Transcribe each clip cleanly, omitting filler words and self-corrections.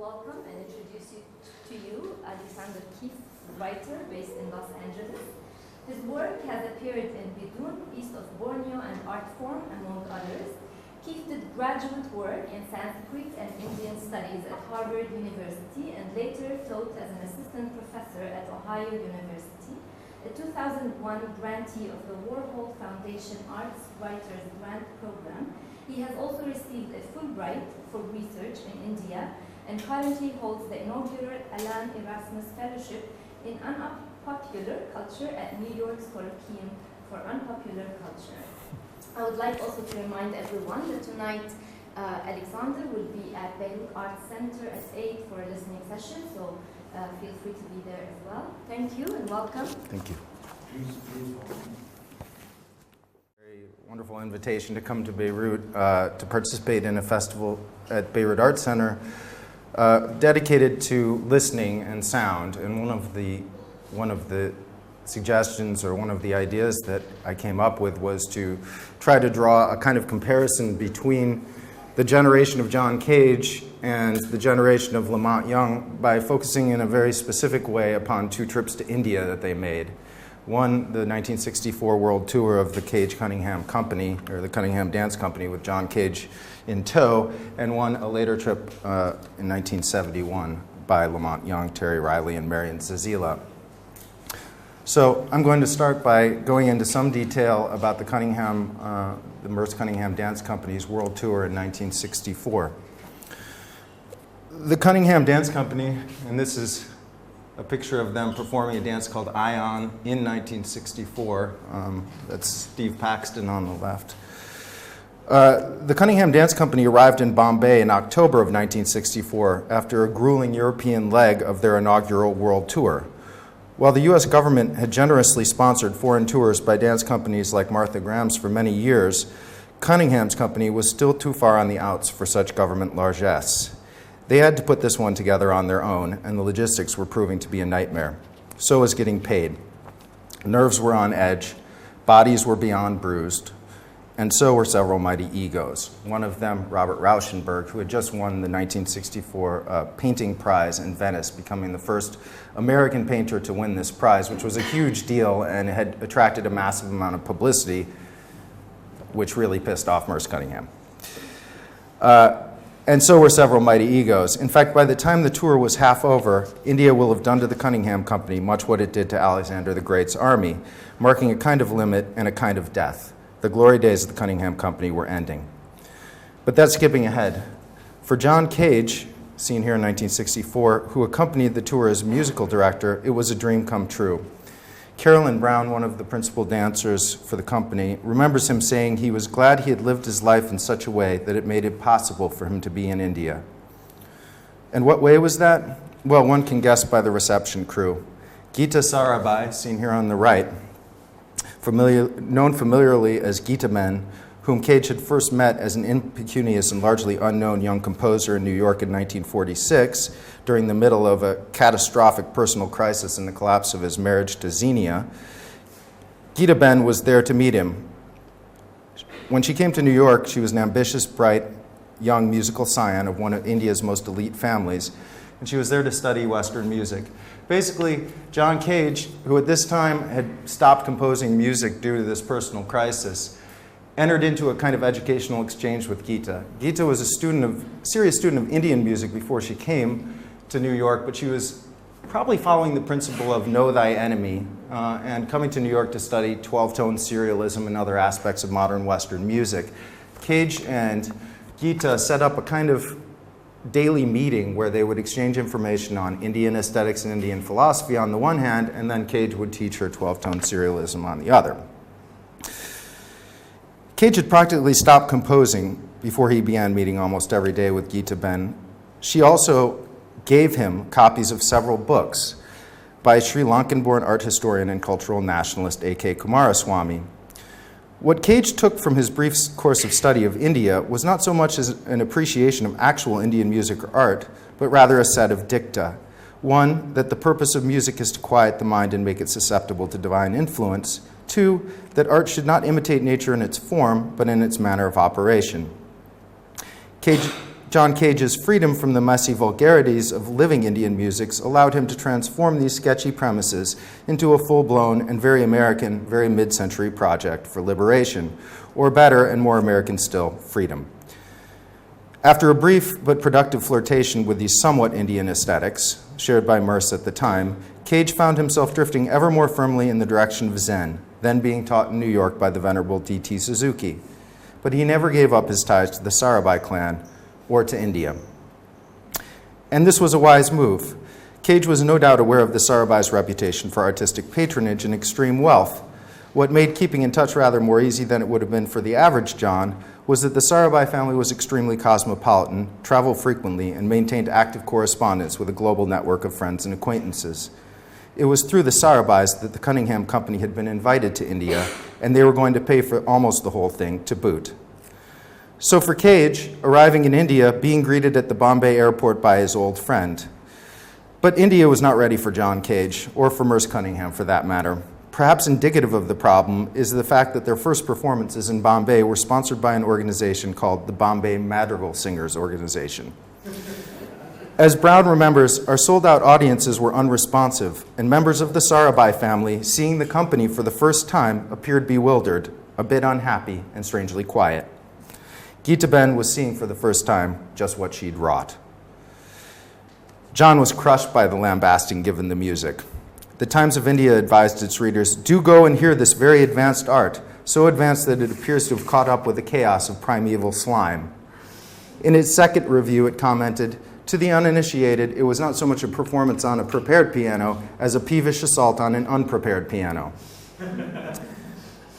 welcome and introduce to you Alexander Keefe, writer based in Los Angeles. His work has appeared in Bidun, East of Borneo, and Art Form, among others. Keefe did graduate work in Sanskrit and Indian studies at Harvard University and later taught as an assistant professor at Ohio University. A 2001 grantee of the Warhol Foundation Arts Writers Grant Program, he has also received a Fulbright for research in India and currently holds the inaugural Alan Erasmus Fellowship in Unpopular Culture at New York's Colloquium for Unpopular Culture. I would like also to remind everyone that tonight Alexander will be at Beirut Arts Center at 8 for a listening session, so feel free to be there as well. Thank you and welcome. Thank you. Very wonderful invitation to come to Beirut to participate in a festival at Beirut Arts Center dedicated to listening and sound. And one of the suggestions or one of the ideas that I came up with was to try to draw a kind of comparison between the generation of John Cage and the generation of Lamont Young by focusing in a very specific way upon two trips to India that they made. One, the 1964 world tour of the Cage-Cunningham Company, or the Cunningham Dance Company with John Cage in tow, and one, a later trip in 1971 by Lamont Young, Terry Riley, and Marian Zazeelain. So I'm going to start by going into some detail about the Merce Cunningham Dance Company's world tour in 1964. The Cunningham Dance Company, and this is a picture of them performing a dance called Ion in 1964. That's Steve Paxton on the left. The Cunningham Dance Company arrived in Bombay in October of 1964 after a grueling European leg of their inaugural world tour. While the U.S. government had generously sponsored foreign tours by dance companies like Martha Graham's for many years, Cunningham's company was still too far on the outs for such government largesse. They had to put this one together on their own, and the logistics were proving to be a nightmare. So was getting paid. Nerves were on edge, bodies were beyond bruised, and so were several mighty egos. One of them, Robert Rauschenberg, who had just won the 1964 painting prize in Venice, becoming the first American painter to win this prize, which was a huge deal and had attracted a massive amount of publicity, which really pissed off Merce Cunningham. And so were several mighty egos. In fact, by the time the tour was half over, India will have done to the Cunningham Company much what it did to Alexander the Great's army, marking a kind of limit and a kind of death. The glory days of the Cunningham Company were ending. But that's skipping ahead. For John Cage, seen here in 1964, who accompanied the tour as musical director, it was a dream come true. Carolyn Brown, one of the principal dancers for the company, remembers him saying he was glad he had lived his life in such a way that it made it possible for him to be in India. And what way was that? Well, one can guess by the reception crew. Geeta Sarabhai, seen here on the right, known familiarly as Geeta Men, whom Cage had first met as an impecunious and largely unknown young composer in New York in 1946, during the middle of a catastrophic personal crisis and the collapse of his marriage to Xenia. Geeta Ben was there to meet him. When she came to New York, she was an ambitious, bright, young musical scion of one of India's most elite families, and she was there to study Western music. Basically, John Cage, who at this time had stopped composing music due to this personal crisis, entered into a kind of educational exchange with Geeta. Geeta was a serious student of Indian music before she came to New York, but she was probably following the principle of know thy enemy and coming to New York to study 12-tone serialism and other aspects of modern Western music. Cage and Geeta set up a kind of daily meeting where they would exchange information on Indian aesthetics and Indian philosophy on the one hand, and then Cage would teach her 12-tone serialism on the other. Cage had practically stopped composing before he began meeting almost every day with Geeta Ben. She also gave him copies of several books by Sri Lankan-born art historian and cultural nationalist A.K. Kumaraswamy. What Cage took from his brief course of study of India was not so much as an appreciation of actual Indian music or art, but rather a set of dicta. One, that the purpose of music is to quiet the mind and make it susceptible to divine influence. Two, that art should not imitate nature in its form, but in its manner of operation. Cage John Cage's freedom from the messy vulgarities of living Indian musics allowed him to transform these sketchy premises into a full-blown and very American, very mid-century project for liberation, or better and more American still, freedom. After a brief but productive flirtation with these somewhat Indian aesthetics, shared by Merce at the time, Cage found himself drifting ever more firmly in the direction of Zen, then being taught in New York by the venerable D.T. Suzuki. But he never gave up his ties to the Sarabhai clan or to India. And this was a wise move. Cage was no doubt aware of the Sarabhai's reputation for artistic patronage and extreme wealth. What made keeping in touch rather more easy than it would have been for the average John was that the Sarabhai family was extremely cosmopolitan, traveled frequently, and maintained active correspondence with a global network of friends and acquaintances. It was through the Sarabhais that the Cunningham Company had been invited to India, and they were going to pay for almost the whole thing to boot. So for Cage, arriving in India, being greeted at the Bombay airport by his old friend. But India was not ready for John Cage, or for Merce Cunningham for that matter. Perhaps indicative of the problem is the fact that their first performances in Bombay were sponsored by an organization called the Bombay Madrigal Singers Organization. As Brown remembers, our sold-out audiences were unresponsive, and members of the Sarabhai family, seeing the company for the first time, appeared bewildered, a bit unhappy, and strangely quiet. Geeta-ben was seeing for the first time just what she'd wrought. John was crushed by the lambasting given the music. The Times of India advised its readers, "Do go and hear this very advanced art, so advanced that it appears to have caught up with the chaos of primeval slime." In its second review, it commented, "To the uninitiated, it was not so much a performance on a prepared piano as a peevish assault on an unprepared piano."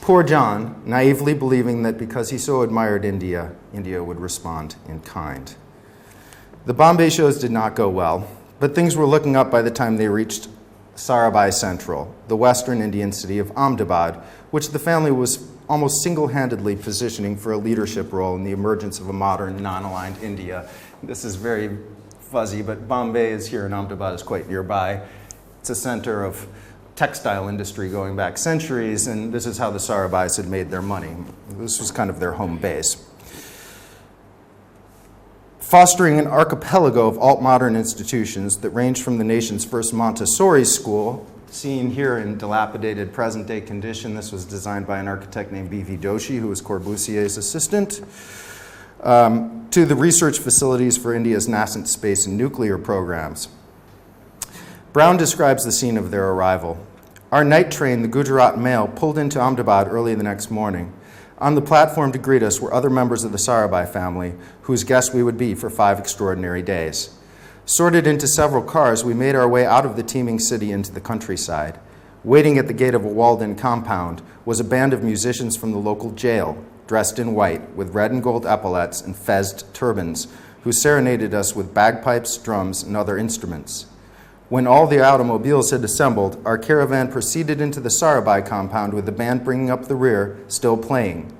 Poor John, naively believing that because he so admired India, India would respond in kind. The Bombay shows did not go well, but things were looking up by the time they reached Sarabhai Central, the western Indian city of Ahmedabad, which the family was almost single-handedly positioning for a leadership role in the emergence of a modern, non-aligned India. This is very fuzzy, but Bombay is here and Ahmedabad is quite nearby. It's a center of textile industry going back centuries, and this is how the Sarabhais had made their money. This was kind of their home base. Fostering an archipelago of alt-modern institutions that ranged from the nation's first Montessori school, seen here in dilapidated present-day condition. This was designed by an architect named B.V. Doshi, who was Corbusier's assistant, to the research facilities for India's nascent space and nuclear programs. Brown describes the scene of their arrival. Our night train, the Gujarat Mail, pulled into Ahmedabad early the next morning. On the platform to greet us were other members of the Sarabhai family, whose guests we would be for 5 extraordinary days. Sorted into several cars, we made our way out of the teeming city into the countryside. Waiting at the gate of a walled-in compound was a band of musicians from the local jail, dressed in white, with red and gold epaulets and fezzed turbans, who serenaded us with bagpipes, drums, and other instruments. When all the automobiles had assembled, our caravan proceeded into the Sarabhai compound with the band bringing up the rear, still playing.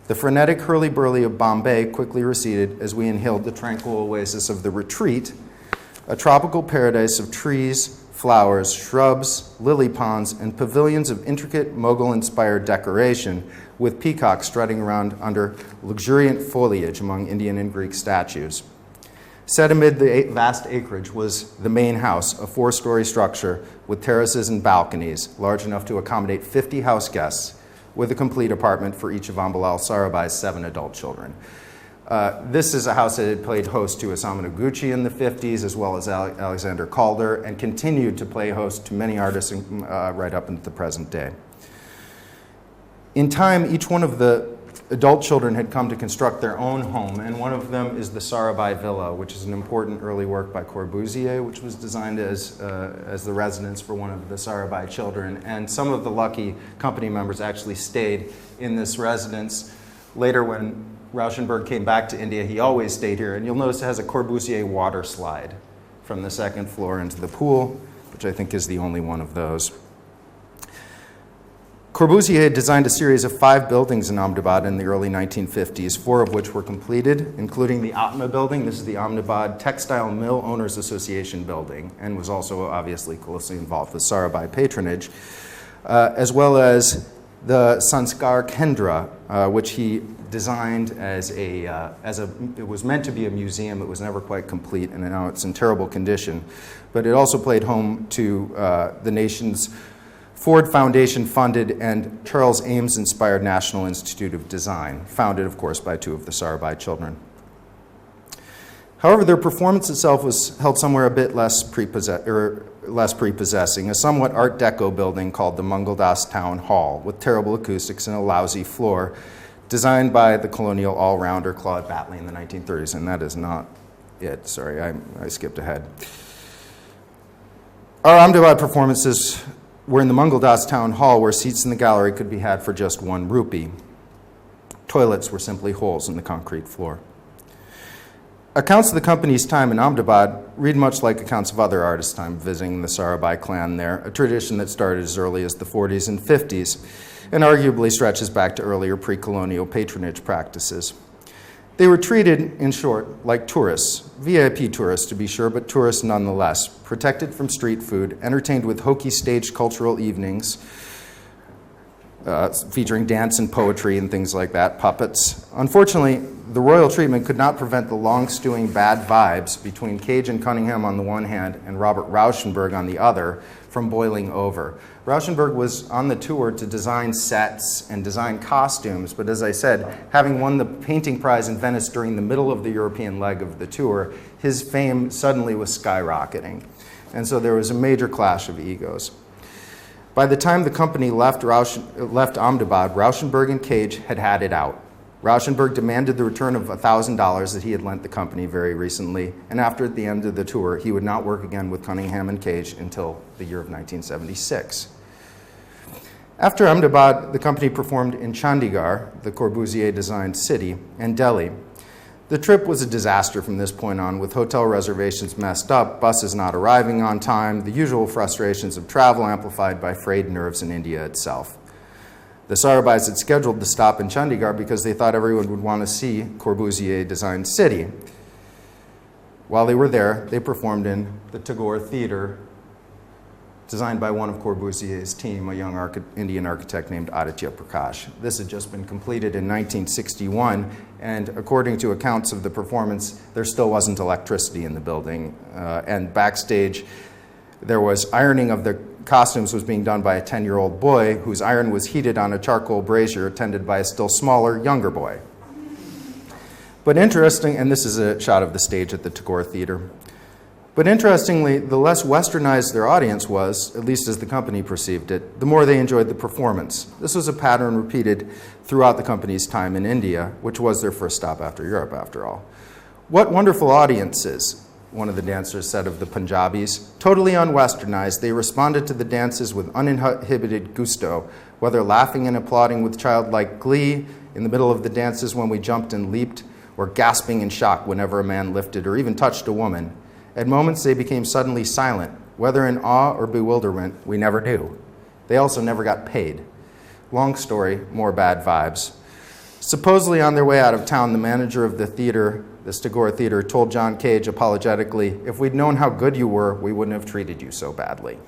The frenetic hurly-burly of Bombay quickly receded as we inhaled the tranquil oasis of the retreat, a tropical paradise of trees, flowers, shrubs, lily ponds, and pavilions of intricate Mughal-inspired decoration, with peacocks strutting around under luxuriant foliage among Indian and Greek statues. Set amid the vast acreage was the main house, a 4-story structure with terraces and balconies, large enough to accommodate 50 house guests, with a complete apartment for each of Ambalal Sarabhai's 7 adult children. This is a house that had played host to Isamu Noguchi in the 50s, as well as Alexander Calder, and continued to play host to many artists right up into the present day. In time, each one of the adult children had come to construct their own home, and one of them is the Sarabhai Villa, which is an important early work by Corbusier, which was designed as the residence for one of the Sarabhai children. And some of the lucky company members actually stayed in this residence. Later, when Rauschenberg came back to India, he always stayed here, and you'll notice it has a Corbusier water slide from the 2nd floor into the pool, which I think is the only one of those. Corbusier had designed a series of 5 buildings in Ahmedabad in the early 1950s, 4 of which were completed, including the Atma building. This is the Ahmedabad Textile Mill Owners Association building, and was also obviously closely involved with Sarabhai patronage, as well as the Sanskar Kendra, which he designed as it was meant to be a museum. It was never quite complete, and now it's in terrible condition. But it also played home to the nation's Ford Foundation-funded and Charles Ames-inspired National Institute of Design, founded, of course, by two of the Sarabhai children. However, their performance itself was held somewhere a bit less prepossessing, a somewhat Art Deco building called the Mangaldas Town Hall, with terrible acoustics and a lousy floor, designed by the colonial all-rounder Claude Batley in the 1930s, and that is not it. Sorry, I skipped ahead. Our Ahmedabad performances were in the Mangaldas Town Hall, where seats in the gallery could be had for just 1 rupee. Toilets were simply holes in the concrete floor. Accounts of the company's time in Ahmedabad read much like accounts of other artists' time visiting the Sarabhai clan there, a tradition that started as early as the 40s and 50s, and arguably stretches back to earlier pre-colonial patronage practices. They were treated, in short, like tourists, VIP tourists to be sure, but tourists nonetheless, protected from street food, entertained with hokey staged cultural evenings, featuring dance and poetry and things like that, puppets. Unfortunately, the royal treatment could not prevent the long-stewing bad vibes between Cage and Cunningham on the one hand and Robert Rauschenberg on the other from boiling over. Rauschenberg was on the tour to design sets and design costumes, but as I said, having won the painting prize in Venice during the middle of the European leg of the tour, his fame suddenly was skyrocketing. And so there was a major clash of egos. By the time the company left Ahmedabad, Rauschenberg and Cage had had it out. Rauschenberg demanded the return of $1,000 that he had lent the company very recently, and after the end of the tour, he would not work again with Cunningham and Cage until the year of 1976. After Ahmedabad, the company performed in Chandigarh, the Corbusier-designed city, and Delhi. The trip was a disaster from this point on, with hotel reservations messed up, buses not arriving on time, the usual frustrations of travel amplified by frayed nerves in India itself. The Sarabhais had scheduled the stop in Chandigarh because they thought everyone would want to see Corbusier-designed city. While they were there, they performed in the Tagore Theater, designed by one of Corbusier's team, a young Indian architect named Aditya Prakash. This had just been completed in 1961, and according to accounts of the performance, there still wasn't electricity in the building. And backstage, there was ironing of the costumes was being done by a 10-year-old boy whose iron was heated on a charcoal brazier tended by a still smaller, younger boy. But interesting, and this is a shot of the stage at the Tagore Theater. But interestingly, the less westernized their audience was, at least as the company perceived it, the more they enjoyed the performance. This was a pattern repeated throughout the company's time in India, which was their first stop after Europe, after all. "What wonderful audiences," one of the dancers said of the Punjabis. "Totally unwesternized, they responded to the dances with uninhibited gusto, whether laughing and applauding with childlike glee in the middle of the dances when we jumped and leaped, or gasping in shock whenever a man lifted or even touched a woman. At moments, they became suddenly silent. Whether in awe or bewilderment, we never knew. They also never got paid. Long story, more bad vibes." Supposedly on their way out of town, the manager of the theater, the Tagore Theater, told John Cage apologetically, "If we'd known how good you were, we wouldn't have treated you so badly."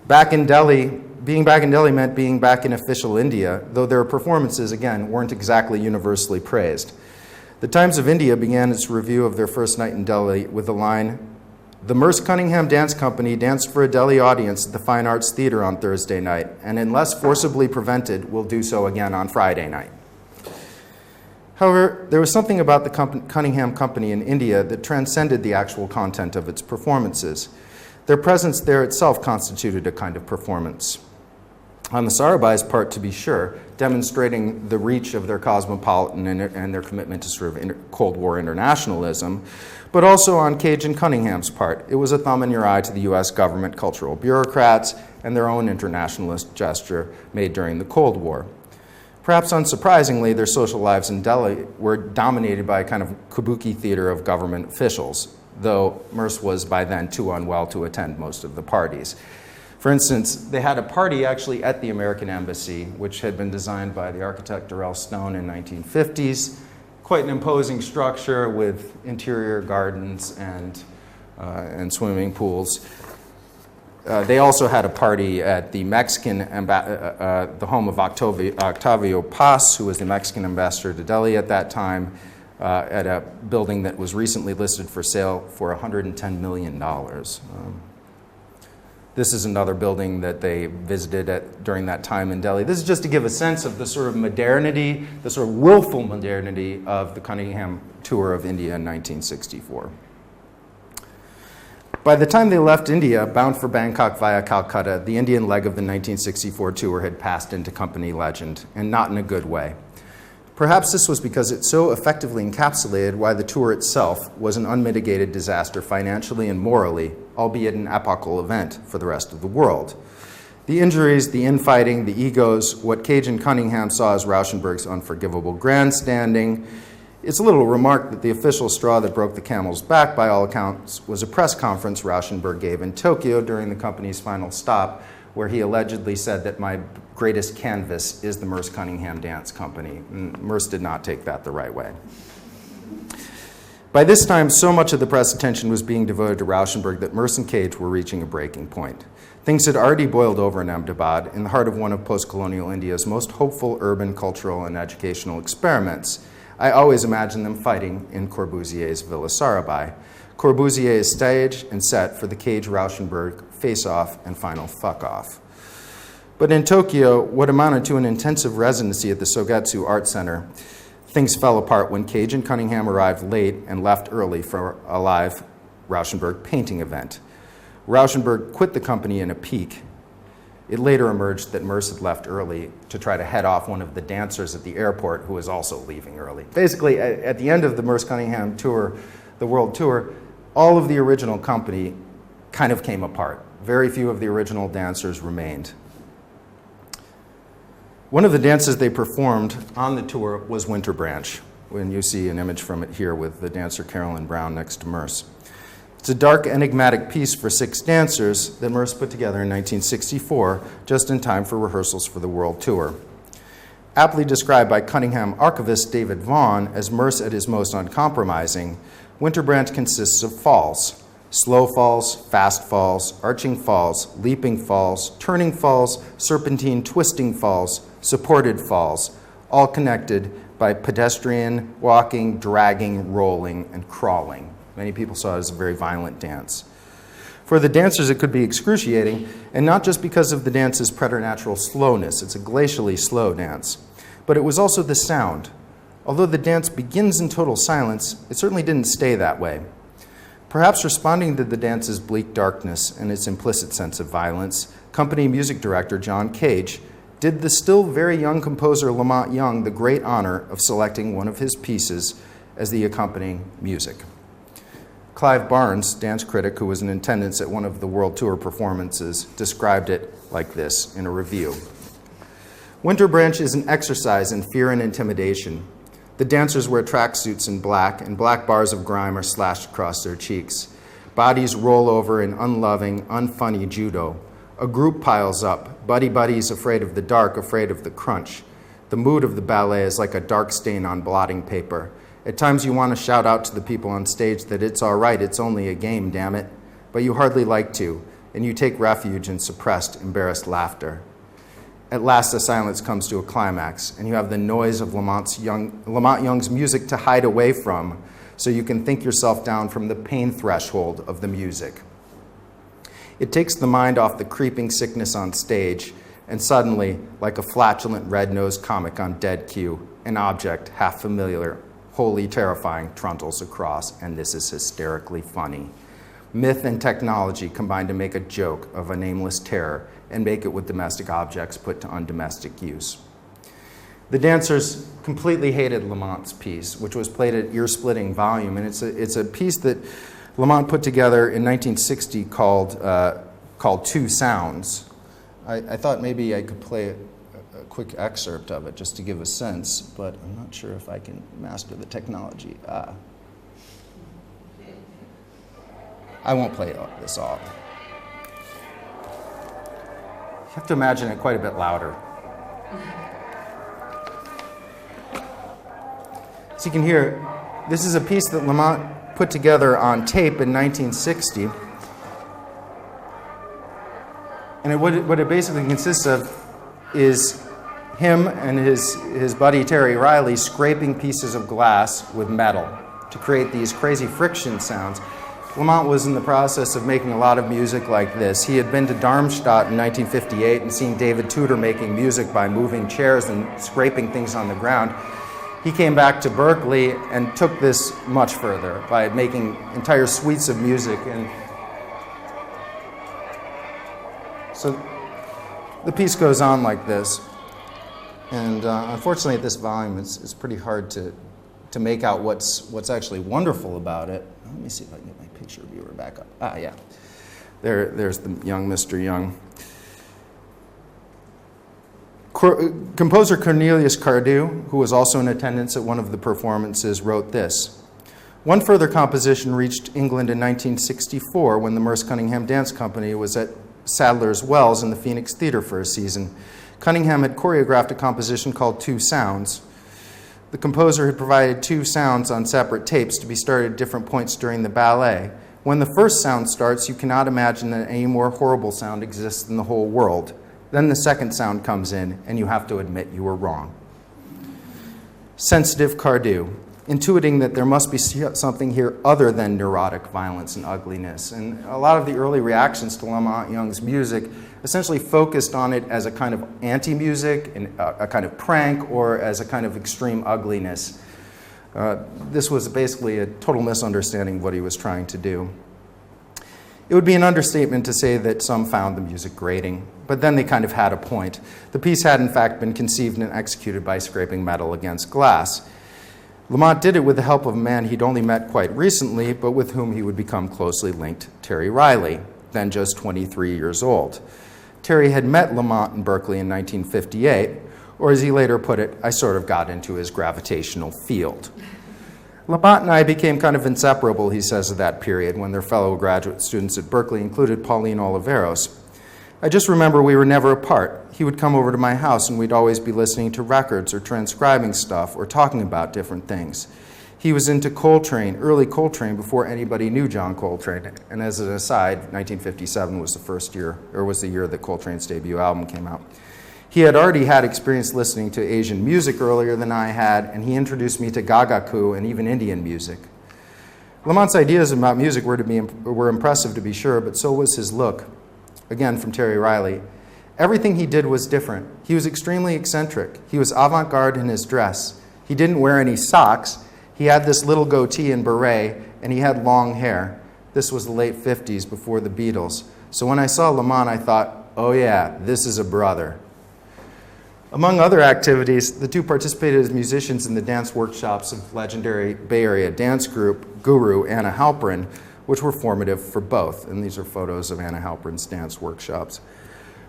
Being back in Delhi meant being back in official India, though their performances, again, weren't exactly universally praised. The Times of India began its review of their first night in Delhi with the line, "The Merce Cunningham Dance Company danced for a Delhi audience at the Fine Arts Theater on Thursday night, and unless forcibly prevented, will do so again on Friday night." However, there was something about the Cunningham Company in India that transcended the actual content of its performances. Their presence there itself constituted a kind of performance. On the Sarabhai's part, to be sure, demonstrating the reach of their cosmopolitan and their commitment to sort of Cold War internationalism, but also on Cage and Cunningham's part. It was a thumb in your eye to the U.S. government cultural bureaucrats and their own internationalist gesture made during the Cold War. Perhaps unsurprisingly, their social lives in Delhi were dominated by a kind of kabuki theater of government officials, though Merce was by then too unwell to attend most of the parties. For instance, they had a party actually at the American Embassy, which had been designed by the architect Durrell Stone in 1950s. Quite an imposing structure with interior gardens and swimming pools. They also had a party at the the home of Octavio Paz, who was the Mexican ambassador to Delhi at that time, at a building that was recently listed for sale for $110 million. This is another building that they visited during that time in Delhi. This is just to give a sense of the sort of modernity, the sort of willful modernity of the Cunningham tour of India in 1964. By the time they left India, bound for Bangkok via Calcutta, the Indian leg of the 1964 tour had passed into company legend, and not in a good way. Perhaps this was because it so effectively encapsulated why the tour itself was an unmitigated disaster financially and morally, albeit an epochal event for the rest of the world. The injuries, the infighting, the egos, what Cage and Cunningham saw as Rauschenberg's unforgivable grandstanding. It's a little remark that the official straw that broke the camel's back, by all accounts, was a press conference Rauschenberg gave in Tokyo during the company's final stop, where he allegedly said that my greatest canvas is the Merce Cunningham Dance Company. And Merce did not take that the right way. By this time, so much of the press attention was being devoted to Rauschenberg that Merce and Cage were reaching a breaking point. Things had already boiled over in Ahmedabad, in the heart of one of post-colonial India's most hopeful urban, cultural, and educational experiments. I always imagine them fighting in Corbusier's Villa Sarabai. Corbusier is staged and set for the Cage-Rauschenberg face-off and final fuck-off. But in Tokyo, what amounted to an intensive residency at the Sogetsu Art Center, things fell apart when Cage and Cunningham arrived late and left early for a live Rauschenberg painting event. Rauschenberg quit the company in a pique. It later emerged that Merce had left early to try to head off one of the dancers at the airport who was also leaving early. Basically, at the end of the Merce Cunningham tour, the world tour, all of the original company kind of came apart. Very few of the original dancers remained. One of the dances they performed on the tour was Winter Branch, when you see an image from it here with the dancer Carolyn Brown next to Merce. It's a dark, enigmatic piece for 6 dancers that Merce put together in 1964, just in time for rehearsals for the world tour. Aptly described by Cunningham archivist David Vaughan as Merce at his most uncompromising, Winter Branch consists of falls. Slow falls, fast falls, arching falls, leaping falls, turning falls, serpentine twisting falls, supported falls, all connected by pedestrian, walking, dragging, rolling, and crawling. Many people saw it as a very violent dance. For the dancers, it could be excruciating, and not just because of the dance's preternatural slowness. It's a glacially slow dance. But it was also the sound. Although the dance begins in total silence, it certainly didn't stay that way. Perhaps responding to the dance's bleak darkness and its implicit sense of violence, company music director John Cage did the still very young composer Lamont Young the great honor of selecting one of his pieces as the accompanying music. Clive Barnes, dance critic who was in attendance at one of the World Tour performances, described it like this in a review. Winter Branch is an exercise in fear and intimidation. The dancers wear tracksuits in black, and black bars of grime are slashed across their cheeks. Bodies roll over in unloving, unfunny judo. A group piles up, buddies afraid of the dark, afraid of the crunch. The mood of the ballet is like a dark stain on blotting paper. At times you want to shout out to the people on stage that it's all right, it's only a game, damn it. But you hardly like to, and you take refuge in suppressed, embarrassed laughter. At last, the silence comes to a climax, and you have the noise of Lamont Young's music to hide away from, so you can think yourself down from the pain threshold of the music. It takes the mind off the creeping sickness on stage, and suddenly, like a flatulent red-nosed comic on dead cue, an object, half familiar, wholly terrifying, truntles across, and this is hysterically funny. Myth and technology combine to make a joke of a nameless terror and make it with domestic objects put to undomestic use. The dancers completely hated Lamont's piece, which was played at ear-splitting volume, and it's a piece that Lamont put together in 1960 called Two Sounds. I thought maybe I could play a quick excerpt of it just to give a sense, but I'm not sure if I can master the technology. I won't play this all. You have to imagine it quite a bit louder. So you can hear, this is a piece that Lamont put together on tape in 1960. And what it basically consists of is him and his buddy Terry Riley scraping pieces of glass with metal to create these crazy friction sounds. Lamont was in the process of making a lot of music like this. He had been to Darmstadt in 1958 and seen David Tudor making music by moving chairs and scraping things on the ground. He came back to Berkeley and took this much further by making entire suites of music. And so the piece goes on like this. And unfortunately, at this volume, it's pretty hard to make out what's actually wonderful about it. Let me see if I can get my picture viewer back up. Ah, yeah. There's the young Mr. Young. Composer Cornelius Cardew, who was also in attendance at one of the performances, wrote this. One further composition reached England in 1964 when the Merce Cunningham Dance Company was at Sadler's Wells in the Phoenix Theater for a season. Cunningham had choreographed a composition called Two Sounds. The composer had provided two sounds on separate tapes to be started at different points during the ballet. When the first sound starts, you cannot imagine that any more horrible sound exists in the whole world. Then the second sound comes in, and you have to admit you were wrong. Sensitive Cardew, intuiting that there must be something here other than neurotic violence and ugliness. And a lot of the early reactions to Lamont Young's music essentially focused on it as a kind of anti-music, and a kind of prank, or as a kind of extreme ugliness. This was basically a total misunderstanding of what he was trying to do. It would be an understatement to say that some found the music grating, but then they kind of had a point. The piece had in fact been conceived and executed by scraping metal against glass. Lamont did it with the help of a man he'd only met quite recently, but with whom he would become closely linked, Terry Riley, then just 23 years old. Terry had met Lamont in Berkeley in 1958, or as he later put it, I sort of got into his gravitational field. Lamont and I became kind of inseparable, he says, of that period when their fellow graduate students at Berkeley included Pauline Oliveros. I just remember we were never apart. He would come over to my house and we'd always be listening to records or transcribing stuff or talking about different things. He was into Coltrane, early Coltrane, before anybody knew John Coltrane. And as an aside, 1957 was the year that Coltrane's debut album came out. He had already had experience listening to Asian music earlier than I had, and he introduced me to Gagaku and even Indian music. Lamont's ideas about music were impressive to be sure, but so was his look. Again, from Terry Riley. Everything he did was different. He was extremely eccentric. He was avant-garde in his dress. He didn't wear any socks. He had this little goatee and beret, and he had long hair. This was the late 50s, before the Beatles. So when I saw Lamont, I thought, oh yeah, this is a brother. Among other activities, the two participated as musicians in the dance workshops of legendary Bay Area dance group guru Anna Halprin, which were formative for both. And these are photos of Anna Halprin's dance workshops.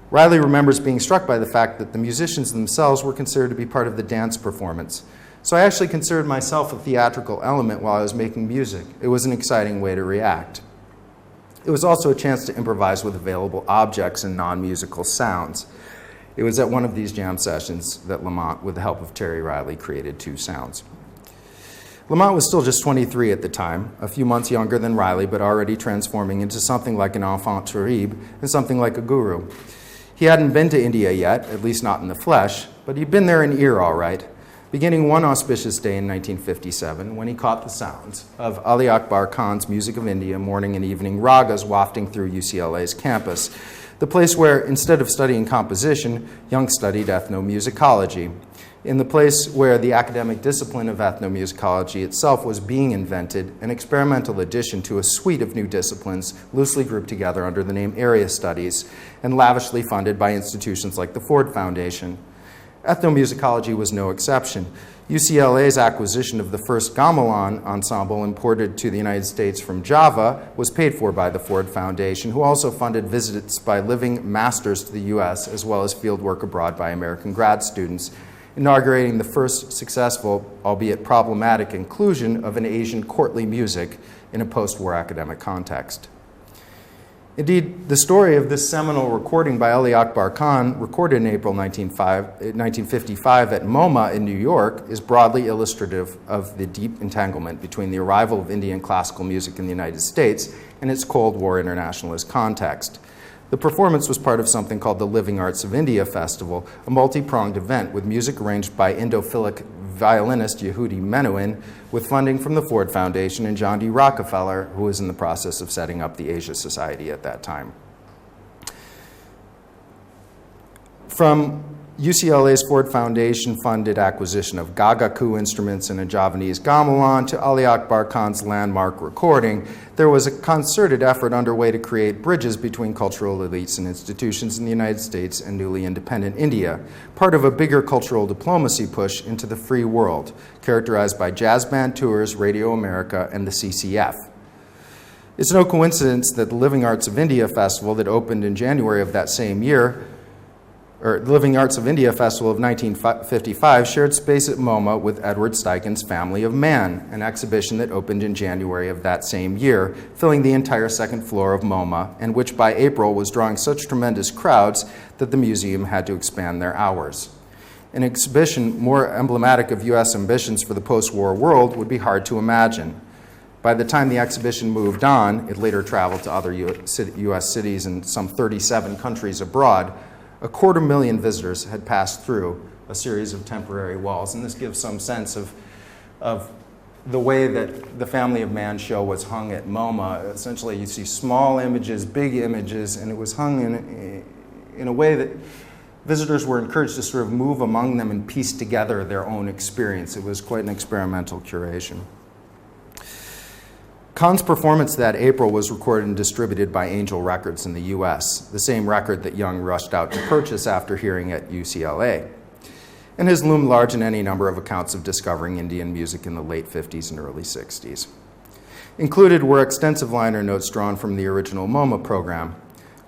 Riley remembers being struck by the fact that the musicians themselves were considered to be part of the dance performance. So I actually considered myself a theatrical element while I was making music. It was an exciting way to react. It was also a chance to improvise with available objects and non-musical sounds. It was at one of these jam sessions that Lamont, with the help of Terry Riley, created Two Sounds. Lamont was still just 23 at the time, a few months younger than Riley, but already transforming into something like an enfant terrible and something like a guru. He hadn't been to India yet, at least not in the flesh, but he'd been there in ear all right, beginning one auspicious day in 1957 when he caught the sounds of Ali Akbar Khan's Music of India morning and evening ragas wafting through UCLA's campus, the place where, instead of studying composition, Young studied ethnomusicology, in the place where the academic discipline of ethnomusicology itself was being invented, an experimental addition to a suite of new disciplines loosely grouped together under the name area studies and lavishly funded by institutions like the Ford Foundation. Ethnomusicology was no exception. UCLA's acquisition of the first gamelan ensemble imported to the United States from Java was paid for by the Ford Foundation, who also funded visits by living masters to the U.S. as well as field work abroad by American grad students, inaugurating the first successful, albeit problematic, inclusion of an Asian courtly music in a post-war academic context. Indeed, the story of this seminal recording by Ali Akbar Khan, recorded in April 1955 at MoMA in New York, is broadly illustrative of the deep entanglement between the arrival of Indian classical music in the United States and its Cold War internationalist context. The performance was part of something called the Living Arts of India Festival, a multi-pronged event with music arranged by Indo-Philic violinist Yehudi Menuhin, with funding from the Ford Foundation and John D. Rockefeller, who was in the process of setting up the Asia Society at that time. From UCLA's Ford Foundation-funded acquisition of Gagaku instruments and a Javanese gamelan to Ali Akbar Khan's landmark recording, there was a concerted effort underway to create bridges between cultural elites and institutions in the United States and newly independent India, part of a bigger cultural diplomacy push into the free world, characterized by jazz band tours, Radio America, and the CCF. It's no coincidence that the Living Arts of India Festival that opened in January of that same year, or the Living Arts of India Festival of 1955, shared space at MoMA with Edward Steichen's Family of Man, an exhibition that opened in January of that same year, filling the entire second floor of MoMA, and which by April was drawing such tremendous crowds that the museum had to expand their hours. An exhibition more emblematic of U.S. ambitions for the post-war world would be hard to imagine. By the time the exhibition moved on, it later traveled to other U.S. cities and some 37 countries abroad. 250,000 visitors had passed through a series of temporary walls, and this gives some sense of the way that the Family of Man show was hung at MoMA. Essentially, you see small images, big images, and it was hung in a way that visitors were encouraged to sort of move among them and piece together their own experience. It was quite an experimental curation. Khan's performance that April was recorded and distributed by Angel Records in the U.S., the same record that Young rushed out to purchase after hearing at UCLA, and has loomed large in any number of accounts of discovering Indian music in the late 50s and early 60s. Included were extensive liner notes drawn from the original MoMA program.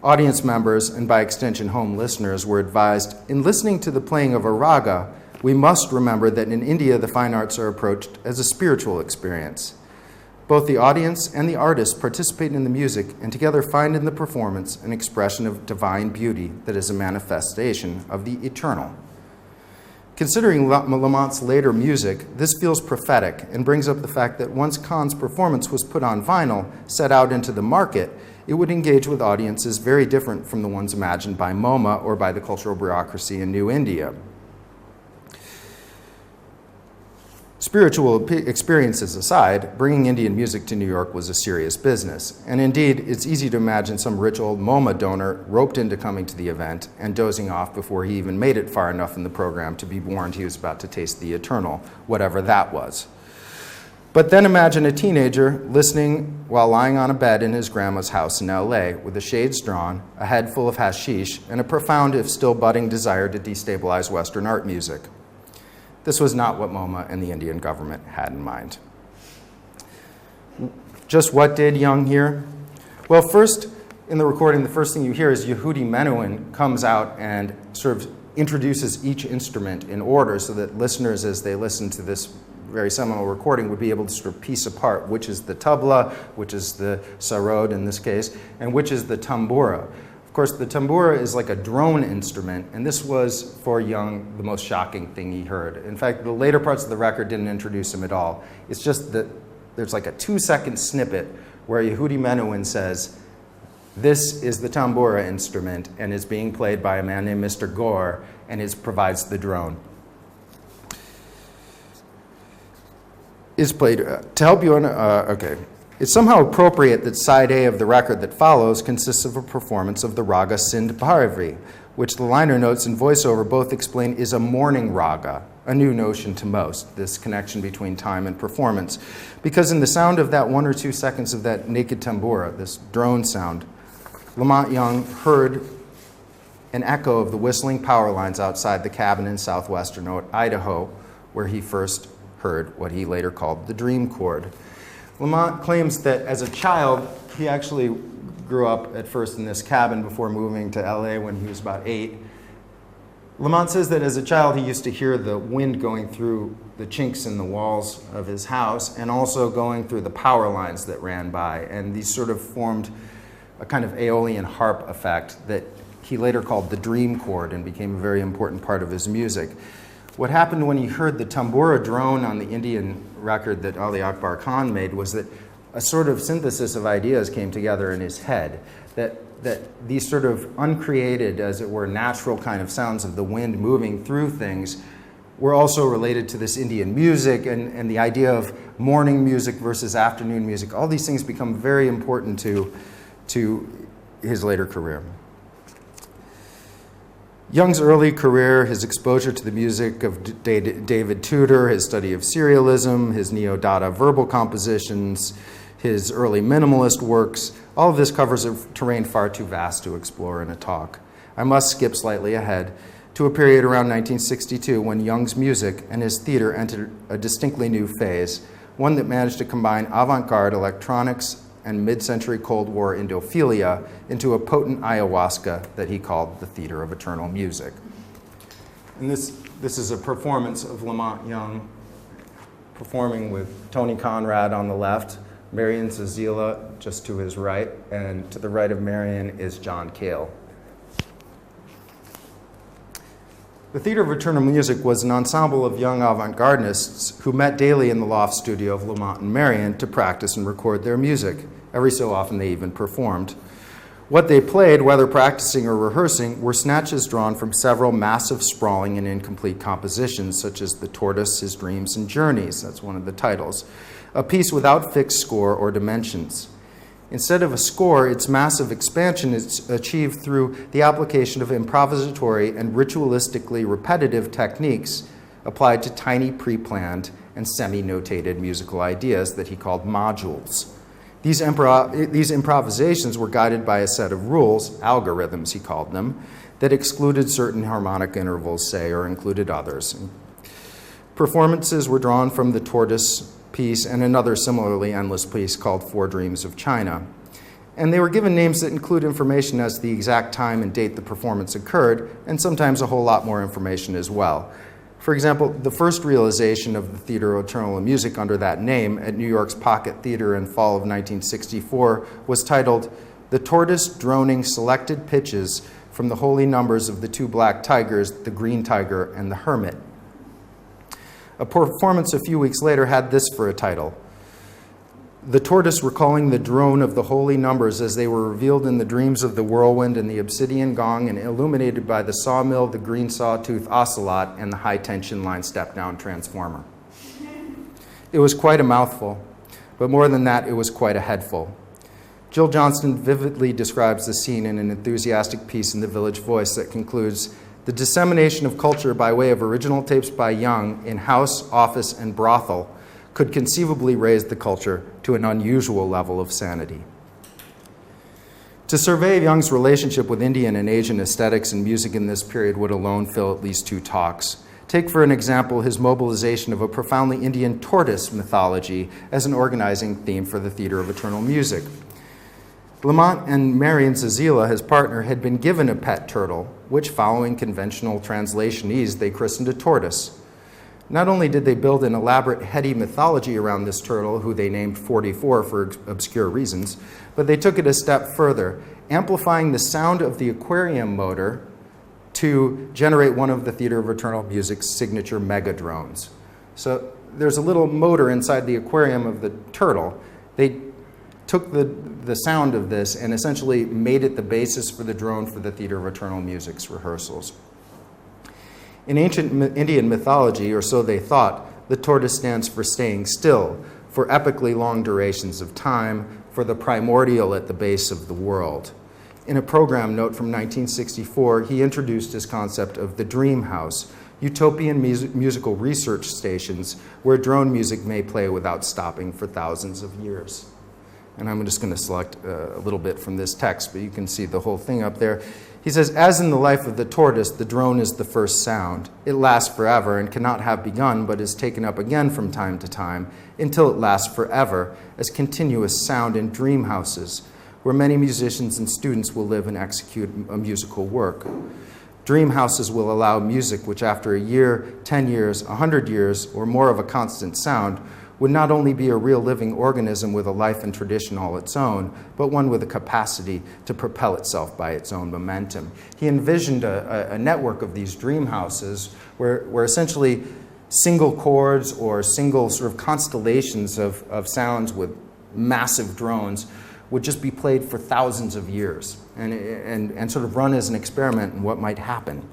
Audience members, and by extension home listeners, were advised, in listening to the playing of a raga, we must remember that in India the fine arts are approached as a spiritual experience. Both the audience and the artist participate in the music and together find in the performance an expression of divine beauty that is a manifestation of the eternal. Considering Lamont's later music, this feels prophetic and brings up the fact that once Khan's performance was put on vinyl, set out into the market, it would engage with audiences very different from the ones imagined by MoMA or by the cultural bureaucracy in New India. Spiritual experiences aside, bringing Indian music to New York was a serious business. And indeed, it's easy to imagine some rich old MoMA donor roped into coming to the event and dozing off before he even made it far enough in the program to be warned he was about to taste the eternal, whatever that was. But then imagine a teenager listening while lying on a bed in his grandma's house in LA with the shades drawn, a head full of hashish, and a profound, if still budding, desire to destabilize Western art music. This was not what MoMA and the Indian government had in mind. Just what did Young hear? Well, first, in the recording, the first thing you hear is Yehudi Menuhin comes out and sort of introduces each instrument in order so that listeners, as they listen to this very seminal recording, would be able to sort of piece apart which is the tabla, which is the sarod in this case, and which is the tambura. Of course, the tambura is like a drone instrument, and this was, for Young, the most shocking thing he heard. In fact, the later parts of the record didn't introduce him at all. It's just that there's like a 2-second snippet where Yehudi Menuhin says, this is the tambura instrument, and is being played by a man named Mr. Gore, and provides the drone. Is played, to help you, okay. It's somehow appropriate that side A of the record that follows consists of a performance of the raga Sindh Bhairavi, which the liner notes and voiceover both explain is a morning raga, a new notion to most, this connection between time and performance. Because in the sound of that 1 or 2 seconds of that naked tambura, this drone sound, Lamont Young heard an echo of the whistling power lines outside the cabin in southwestern Idaho, where he first heard what he later called the dream chord. Lamont claims that as a child, he actually grew up at first in this cabin before moving to LA when he was about 8. Lamont says that as a child, he used to hear the wind going through the chinks in the walls of his house and also going through the power lines that ran by. And these sort of formed a kind of Aeolian harp effect that he later called the dream chord and became a very important part of his music. What happened when he heard the tambura drone on the Indian record that Ali Akbar Khan made was that a sort of synthesis of ideas came together in his head, that these sort of uncreated, as it were, natural kind of sounds of the wind moving through things were also related to this Indian music and the idea of morning music versus afternoon music. All these things become very important to his later career. Young's early career, his exposure to the music of David Tudor, his study of serialism, his neo-Dada verbal compositions, his early minimalist works, all of this covers a terrain far too vast to explore in a talk. I must skip slightly ahead to a period around 1962 when Young's music and his theater entered a distinctly new phase, one that managed to combine avant-garde electronics and mid-century Cold War Indophilia into a potent ayahuasca that he called the Theater of Eternal Music. And this is a performance of Lamont Young performing with Tony Conrad on the left, Marian Zazeelain just to his right, and to the right of Marian is John Cale. The Theater of Eternal Music was an ensemble of young avant-gardists who met daily in the loft studio of Lamont and Marian to practice and record their music. Every so often they even performed. What they played, whether practicing or rehearsing, were snatches drawn from several massive, sprawling, and incomplete compositions, such as The Tortoise, His Dreams and Journeys, that's one of the titles, a piece without fixed score or dimensions. Instead of a score, its massive expansion is achieved through the application of improvisatory and ritualistically repetitive techniques applied to tiny pre-planned and semi-notated musical ideas that he called modules. These improvisations were guided by a set of rules, algorithms he called them, that excluded certain harmonic intervals, say, or included others. Performances were drawn from the Tortoise piece and another similarly endless piece called Four Dreams of China. And they were given names that include information as to the exact time and date the performance occurred, and sometimes a whole lot more information as well. For example, the first realization of the Theater of Eternal Music under that name at New York's Pocket Theater in fall of 1964 was titled The Tortoise Droning Selected Pitches from the Holy Numbers of the Two Black Tigers, the Green Tiger and the Hermit. A performance a few weeks later had this for a title: The Tortoise Recalling the Drone of the Holy Numbers as they were revealed in the dreams of the whirlwind and the obsidian gong and illuminated by the sawmill, the green sawtooth ocelot, and the high-tension line step-down transformer. It was quite a mouthful, but more than that, it was quite a headful. Jill Johnston vividly describes the scene in an enthusiastic piece in the Village Voice that concludes, the dissemination of culture by way of original tapes by Young in house, office, and brothel could conceivably raise the culture to an unusual level of sanity. To survey Young's relationship with Indian and Asian aesthetics and music in this period would alone fill at least 2 talks. Take, for an example, his mobilization of a profoundly Indian tortoise mythology as an organizing theme for the Theater of Eternal Music. Lamont and Marian Zazeelain, his partner, had been given a pet turtle, which, following conventional translationese, they christened a tortoise. Not only did they build an elaborate, heady mythology around this turtle, who they named 44 for obscure reasons, but they took it a step further, amplifying the sound of the aquarium motor to generate one of the Theater of Eternal Music's signature mega drones. So there's a little motor inside the aquarium of the turtle. They took the sound of this and essentially made it the basis for the drone for the Theater of Eternal Music's rehearsals. In ancient Indian mythology, or so they thought, the tortoise stands for staying still, for epically long durations of time, for the primordial at the base of the world. In a program note from 1964, he introduced his concept of the dream house, utopian musical research stations where drone music may play without stopping for thousands of years. And I'm just going to select a little bit from this text, but you can see the whole thing up there. He says, as in the life of the tortoise, the drone is the first sound. It lasts forever and cannot have begun, but is taken up again from time to time until it lasts forever as continuous sound in dream houses, where many musicians and students will live and execute a musical work. Dream houses will allow music which after a year, 10 years, 100 years, or more of a constant sound would not only be a real living organism with a life and tradition all its own, but one with a capacity to propel itself by its own momentum. He envisioned a network of these dream houses where essentially single chords or single sort of constellations of sounds with massive drones would just be played for thousands of years and sort of run as an experiment in what might happen.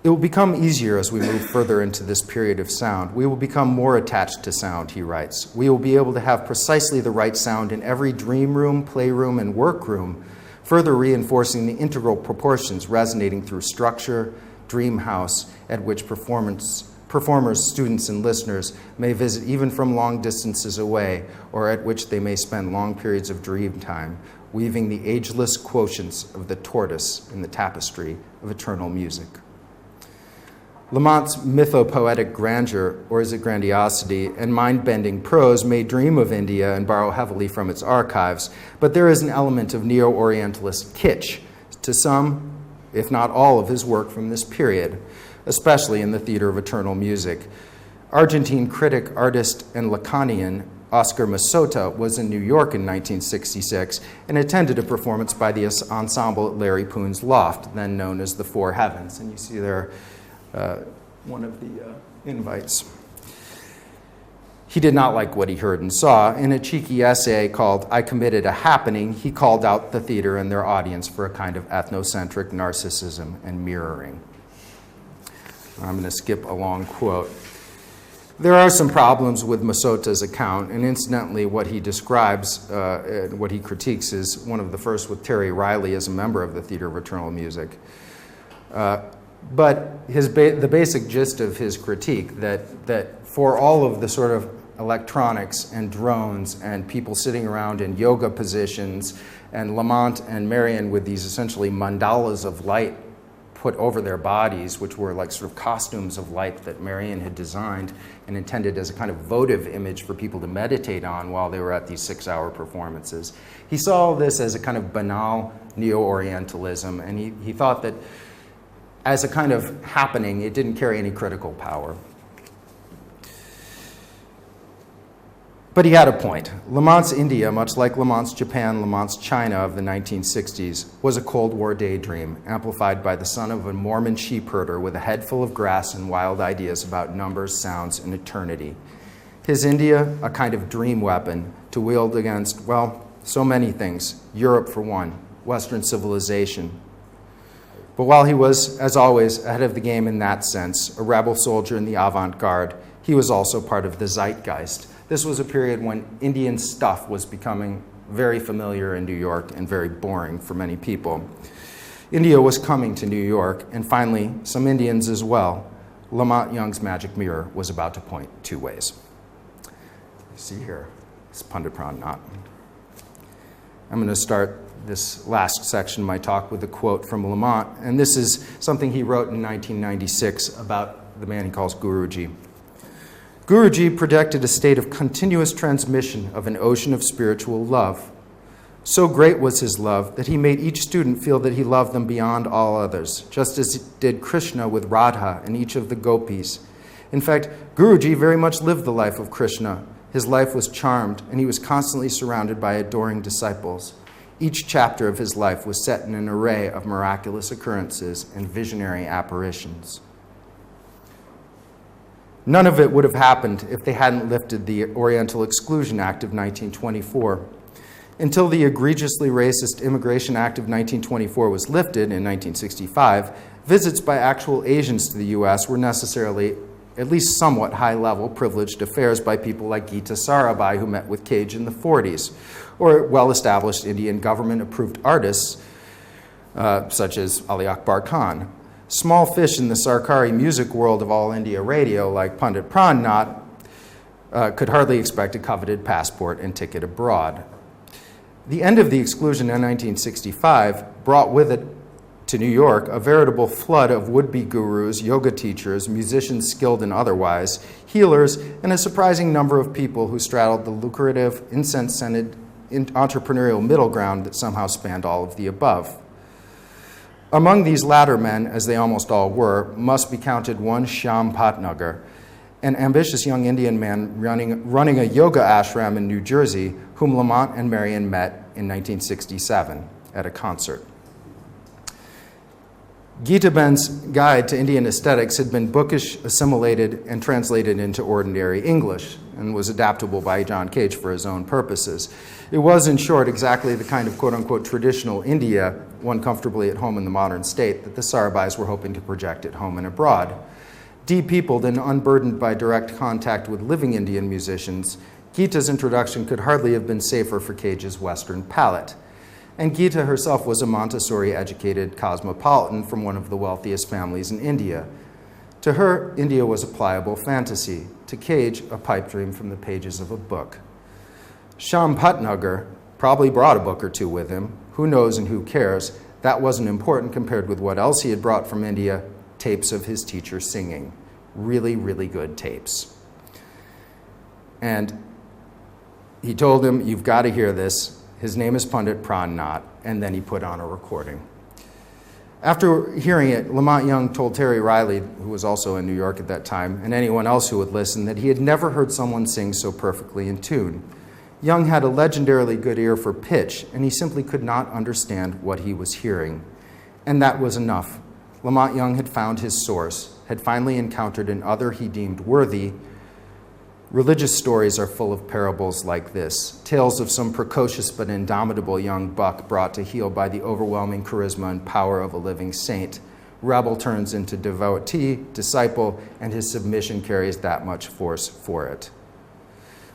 It will become easier as we move further into this period of sound. We will become more attached to sound, he writes. We will be able to have precisely the right sound in every dream room, playroom, and workroom, further reinforcing the integral proportions resonating through structure, dream house, at which performers, students, and listeners may visit even from long distances away, or at which they may spend long periods of dream time, weaving the ageless quotients of the tortoise in the tapestry of eternal music. Lamont's mythopoetic grandeur, or is it grandiosity, and mind-bending prose may dream of India and borrow heavily from its archives, but there is an element of neo-Orientalist kitsch to some, if not all, of his work from this period, especially in the theater of eternal music. Argentine critic, artist, and Lacanian Oscar Masota was in New York in 1966 and attended a performance by the ensemble at Larry Poon's Loft, then known as the Four Heavens. And you see there one of the invites. He did not like what he heard and saw. In a cheeky essay called I Committed a Happening, he called out the theater and their audience for a kind of ethnocentric narcissism and mirroring. I'm going to skip a long quote. There are some problems with Masota's account, and incidentally, what he describes, what he critiques, is one of the first with Terry Riley as a member of the Theater of Eternal Music. But the basic gist of his critique, that for all of the sort of electronics and drones and people sitting around in yoga positions, and Lamont and Marian with these essentially mandalas of light put over their bodies, which were like sort of costumes of light that Marian had designed and intended as a kind of votive image for people to meditate on while they were at these 6-hour performances. He saw this as a kind of banal neo-Orientalism, and he thought that as a kind of happening, it didn't carry any critical power. But he had a point. Lamont's India, much like Lamont's Japan, Lamont's China of the 1960s, was a Cold War daydream, amplified by the son of a Mormon sheep herder with a head full of grass and wild ideas about numbers, sounds, and eternity. His India, a kind of dream weapon to wield against, well, so many things. Europe, for one, Western civilization. But while he was, as always, ahead of the game in that sense, a rebel soldier in the avant-garde, he was also part of the zeitgeist. This was a period when Indian stuff was becoming very familiar in New York and very boring for many people. India was coming to New York, and finally, some Indians as well. Lamont Young's magic mirror was about to point two ways. You see here, it's Pundit Pran Naat. I'm going to start this last section of my talk with a quote from Lamont, and this is something he wrote in 1996 about the man he calls Guruji. Guruji projected a state of continuous transmission of an ocean of spiritual love. So great was his love that he made each student feel that he loved them beyond all others, just as did Krishna with Radha and each of the gopis. In fact, Guruji very much lived the life of Krishna. His life was charmed, and he was constantly surrounded by adoring disciples. Each chapter of his life was set in an array of miraculous occurrences and visionary apparitions. None of it would have happened if they hadn't lifted the Oriental Exclusion Act of 1924. Until the egregiously racist Immigration Act of 1924 was lifted in 1965, visits by actual Asians to the U.S. were necessarily at least somewhat high-level privileged affairs by people like Gita Sarabhai, who met with Cage in the 40s, or well-established Indian government-approved artists such as Ali Akbar Khan. Small fish in the Sarkari music world of All India Radio, like Pundit Pran Naat, could hardly expect a coveted passport and ticket abroad. The end of the exclusion in 1965 brought with it to New York a veritable flood of would-be gurus, yoga teachers, musicians skilled and otherwise, healers, and a surprising number of people who straddled the lucrative, incense-scented entrepreneurial middle ground that somehow spanned all of the above. Among these latter men, as they almost all were, must be counted one Shyam Patnagar, an ambitious young Indian man running a yoga ashram in New Jersey, whom Lamont and Marian met in 1967 at a concert. Gita Ben's guide to Indian aesthetics had been bookish, assimilated, and translated into ordinary English, and was adaptable by John Cage for his own purposes. It was, in short, exactly the kind of quote-unquote traditional India, one comfortably at home in the modern state, that the Sarabhais were hoping to project at home and abroad. Depeopled and unburdened by direct contact with living Indian musicians, Gita's introduction could hardly have been safer for Cage's Western palate. And Gita herself was a Montessori-educated cosmopolitan from one of the wealthiest families in India. To her, India was a pliable fantasy. To Cage, a pipe dream from the pages of a book. Shyam Bhatnagar probably brought a book or two with him. Who knows and who cares? That wasn't important compared with what else he had brought from India, tapes of his teacher singing. Really, really good tapes. And he told him, you've got to hear this. His name is Pandit Pran Nath, and then he put on a recording. After hearing it, Lamont Young told Terry Riley, who was also in New York at that time, and anyone else who would listen, that he had never heard someone sing so perfectly in tune. Young had a legendarily good ear for pitch, and he simply could not understand what he was hearing. And that was enough. Lamont Young had found his source, had finally encountered an other he deemed worthy. Religious stories are full of parables like this, tales of some precocious but indomitable young buck brought to heel by the overwhelming charisma and power of a living saint. Rebel turns into devotee, disciple, and his submission carries that much force for it.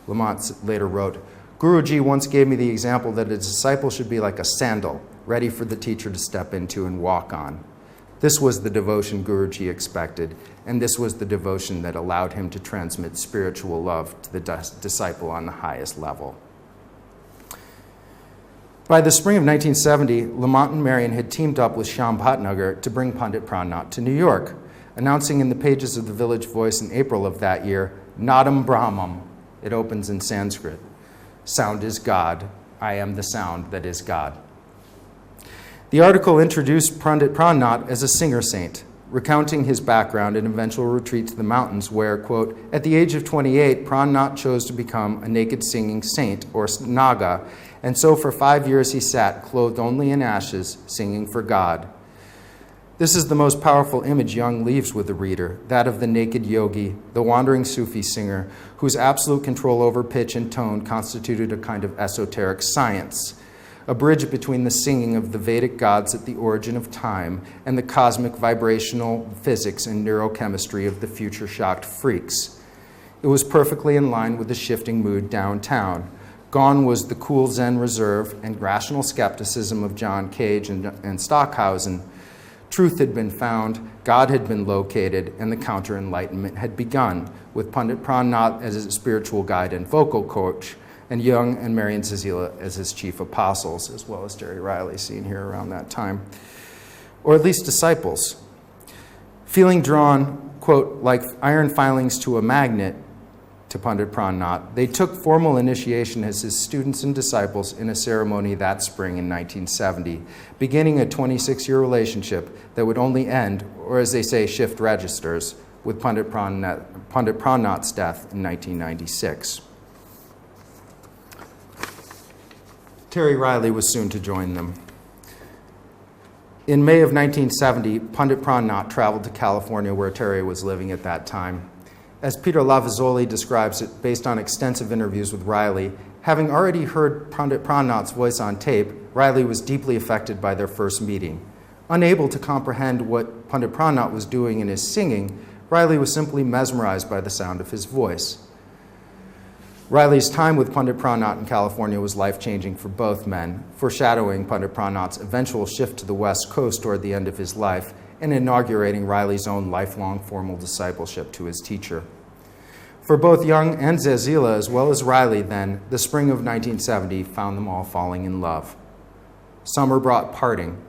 Lamont later wrote, Guruji once gave me the example that a disciple should be like a sandal, ready for the teacher to step into and walk on. This was the devotion Guruji expected, and this was the devotion that allowed him to transmit spiritual love to the disciple on the highest level. By the spring of 1970, Lamont and Marian had teamed up with Shyam Bhatnagar to bring Pandit Pran Nath to New York, announcing in the pages of the Village Voice in April of that year, Nadam Brahmam. It opens in Sanskrit. Sound is God. I am the sound that is God. The article introduced Pandit Pran Nath as a singer saint, recounting his background and eventual retreat to the mountains where, quote, at the age of 28, Pran Nath chose to become a naked singing saint, or Naga, and so for 5 years he sat, clothed only in ashes, singing for God. This is the most powerful image Young leaves with the reader, that of the naked yogi, the wandering Sufi singer, whose absolute control over pitch and tone constituted a kind of esoteric science, a bridge between the singing of the Vedic gods at the origin of time and the cosmic vibrational physics and neurochemistry of the future-shocked freaks. It was perfectly in line with the shifting mood downtown. Gone was the cool Zen reserve and rational skepticism of John Cage and Stockhausen. Truth had been found, God had been located, and the counter-enlightenment had begun, with Pandit Pran Nath as his spiritual guide and vocal coach, and Young and Marian Zazeelain as his chief apostles, as well as Terry Riley seen here around that time, or at least disciples. Feeling drawn, quote, like iron filings to a magnet to Pandit Pran Nath, they took formal initiation as his students and disciples in a ceremony that spring in 1970, beginning a 26-year relationship that would only end, or as they say, shift registers, with Pandit Pran Nath's death in 1996. Terry Riley was soon to join them. In May of 1970, Pandit Pran Nath traveled to California, where Terry was living at that time. As Peter Lavazzoli describes it, based on extensive interviews with Riley, having already heard Pandit Pran Nath's voice on tape, Riley was deeply affected by their first meeting. Unable to comprehend what Pandit Pran Nath was doing in his singing, Riley was simply mesmerized by the sound of his voice. Riley's time with Pandit Pran Nath in California was life-changing for both men, foreshadowing Pandit Pran Nath's eventual shift to the West Coast toward the end of his life and inaugurating Riley's own lifelong formal discipleship to his teacher. For both Young and Zazeelain, as well as Riley then, the spring of 1970 found them all falling in love. Summer brought parting,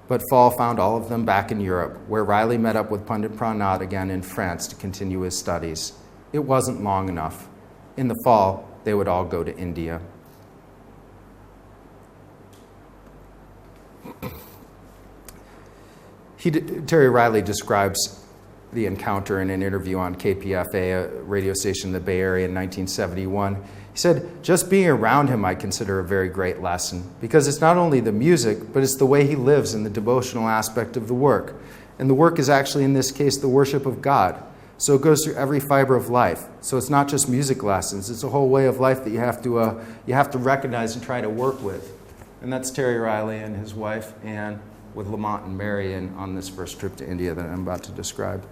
but fall found all of them back in Europe, where Riley met up with Pandit Pran Nath again in France to continue his studies. It wasn't long enough. In the fall, they would all go to India. Terry Riley describes the encounter in an interview on KPFA, a radio station in the Bay Area in 1971. He He said, just being around him I consider a very great lesson, because it's not only the music, but it's the way he lives and the devotional aspect of the work. And the work is actually, in this case, the worship of God. So it goes through every fiber of life. So it's not just music lessons, it's a whole way of life that you have to recognize and try to work with. And that's Terry Riley and his wife, Anne, with Lamont and Marian on this first trip to India that I'm about to describe.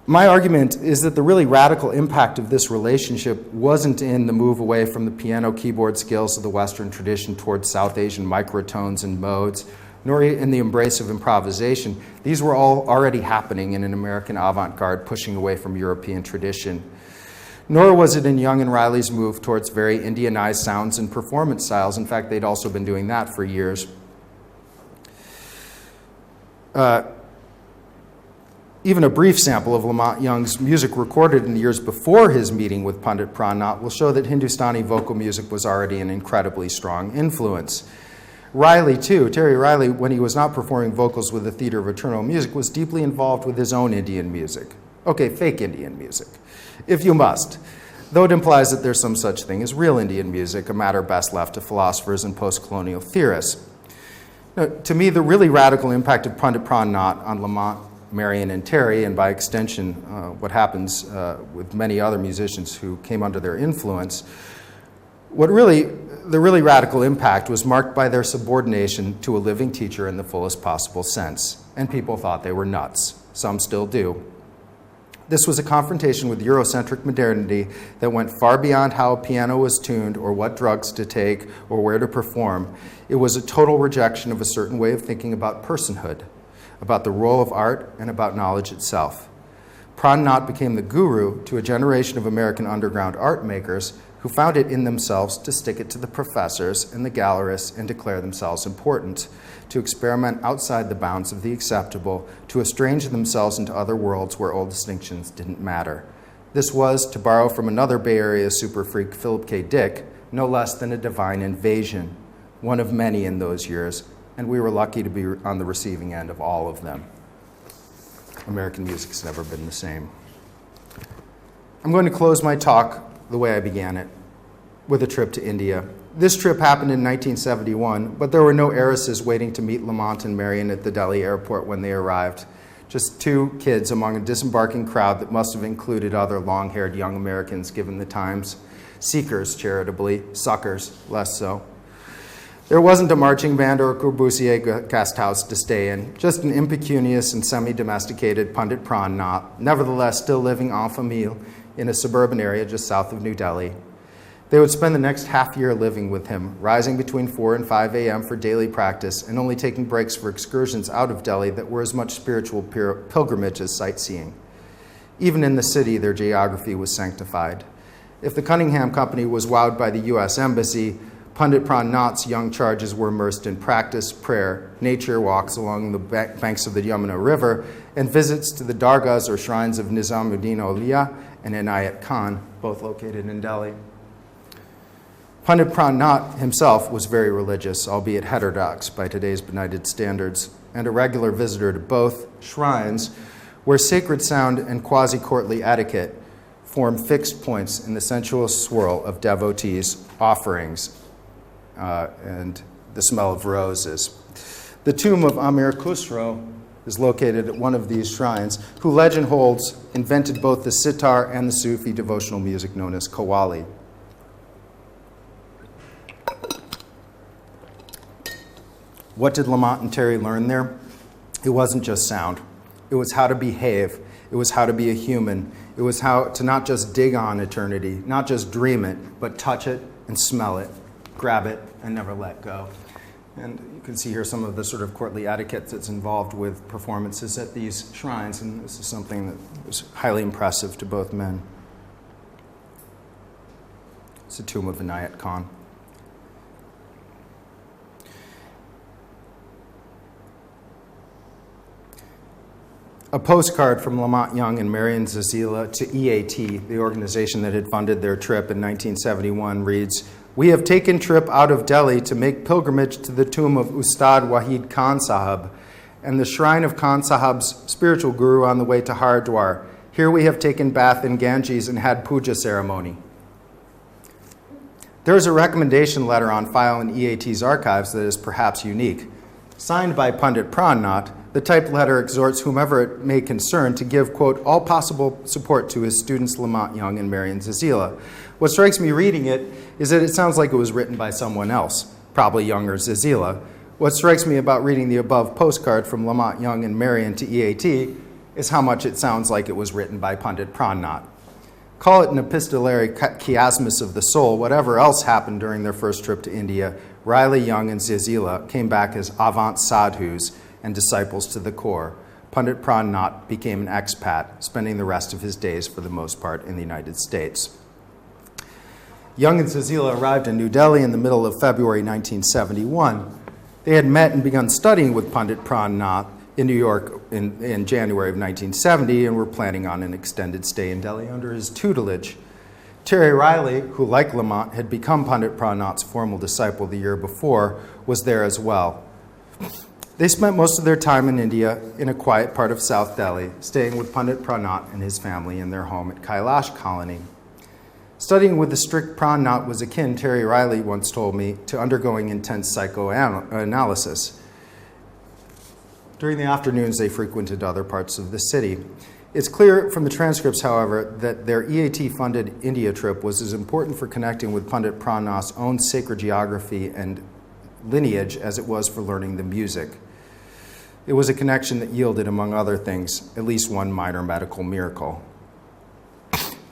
My argument is that the really radical impact of this relationship wasn't in the move away from the piano keyboard scales of the Western tradition towards South Asian microtones and modes, nor in the embrace of improvisation. These were all already happening in an American avant-garde pushing away from European tradition. Nor was it in Young and Riley's move towards very Indianized sounds and performance styles. In fact, they'd also been doing that for years. Even a brief sample of Lamont Young's music recorded in the years before his meeting with Pandit Pran Nath will show that Hindustani vocal music was already an incredibly strong influence. Riley, too, Terry Riley, when he was not performing vocals with the Theater of Eternal Music, was deeply involved with his own Indian music. Okay, fake Indian music, if you must, though it implies that there's some such thing as real Indian music, a matter best left to philosophers and post-colonial theorists. Now, to me, the really radical impact of Pandit Pran Nath on Lamont, Marian, and Terry, and by extension, what happens with many other musicians who came under their influence, the really radical impact was marked by their subordination to a living teacher in the fullest possible sense, and people thought they were nuts. Some still do. This was a confrontation with Eurocentric modernity that went far beyond how a piano was tuned or what drugs to take or where to perform. It was a total rejection of a certain way of thinking about personhood, about the role of art, and about knowledge itself. Pran Nath became the guru to a generation of American underground art makers who found it in themselves to stick it to the professors and the gallerists and declare themselves important, to experiment outside the bounds of the acceptable, to estrange themselves into other worlds where old distinctions didn't matter. This was, to borrow from another Bay Area super freak, Philip K. Dick, no less than a divine invasion, one of many in those years, and we were lucky to be on the receiving end of all of them. American music's never been the same. I'm going to close my talk the way I began it, with a trip to India. This trip happened in 1971, but there were no heiresses waiting to meet Lamont and Marian at the Delhi airport when they arrived. Just two kids among a disembarking crowd that must have included other long-haired young Americans given the times. Seekers, charitably, suckers, less so. There wasn't a marching band or a Corbusier guest house to stay in, just an impecunious and semi-domesticated Pandit Pran Nath, nevertheless still living en famille in a suburban area just south of New Delhi. They would spend the next half year living with him, rising between 4 and 5 a.m. for daily practice and only taking breaks for excursions out of Delhi that were as much spiritual pilgrimage as sightseeing. Even in the city, their geography was sanctified. If the Cunningham Company was wowed by the U.S. Embassy, Pandit Pran Nath's young charges were immersed in practice, prayer, nature walks along the banks of the Yamuna River, and visits to the dargahs or shrines of Nizamuddin Auliya and Inayat Khan, both located in Delhi. Pandit Pran Nath himself was very religious, albeit heterodox by today's benighted standards, and a regular visitor to both shrines, where sacred sound and quasi-courtly etiquette form fixed points in the sensuous swirl of devotees' offerings and the smell of roses. The tomb of Amir Khusro is located at one of these shrines, who legend holds invented both the sitar and the Sufi devotional music known as qawwali. What did Lamont and Terry learn there? It wasn't just sound. It was how to behave. It was how to be a human. It was how to not just dig on eternity, not just dream it, but touch it and smell it, grab it and never let go. And you can see here some of the sort of courtly etiquette that's involved with performances at these shrines, and this is something that was highly impressive to both men. It's the tomb of Inayat Khan. A postcard from Lamont Young and Marian Zazeelain to EAT, the organization that had funded their trip in 1971, reads, "We have taken trip out of Delhi to make pilgrimage to the tomb of Ustad Wahid Khan Sahib and the shrine of Khan Sahib's spiritual guru on the way to Haridwar. Here we have taken bath in Ganges and had puja ceremony." There is a recommendation letter on file in EAT's archives that is perhaps unique. Signed by Pandit Pran, the typed letter exhorts whomever it may concern to give, quote, all possible support to his students Lamont Young and Marian Zazeelain. What strikes me reading it is that it sounds like it was written by someone else, probably Young or Zazeelain. What strikes me about reading the above postcard from Lamont Young and Marian to EAT is how much it sounds like it was written by Pandit Pran. Call it an epistolary chiasmus of the soul. Whatever else happened during their first trip to India, Riley, Young, and Zazeelain came back as avant sadhus and disciples to the core. Pandit Pran became an expat, spending the rest of his days, for the most part, in the United States. Young and Zazeelain arrived in New Delhi in the middle of February 1971. They had met and begun studying with Pandit Pran in New York in January of 1970 and were planning on an extended stay in Delhi under his tutelage. Terry Riley, who, like Lamont, had become Pandit Pran's formal disciple the year before, was there as well. They spent most of their time in India in a quiet part of South Delhi, staying with Pandit Pran and his family in their home at Kailash Colony. Studying with the strict Pran was akin, Terry Riley once told me, to undergoing intense psychoanalysis. During the afternoons, they frequented other parts of the city. It's clear from the transcripts, however, that their EAT-funded India trip was as important for connecting with Pandit Pran's own sacred geography and lineage as it was for learning the music. It was a connection that yielded, among other things, at least one minor medical miracle.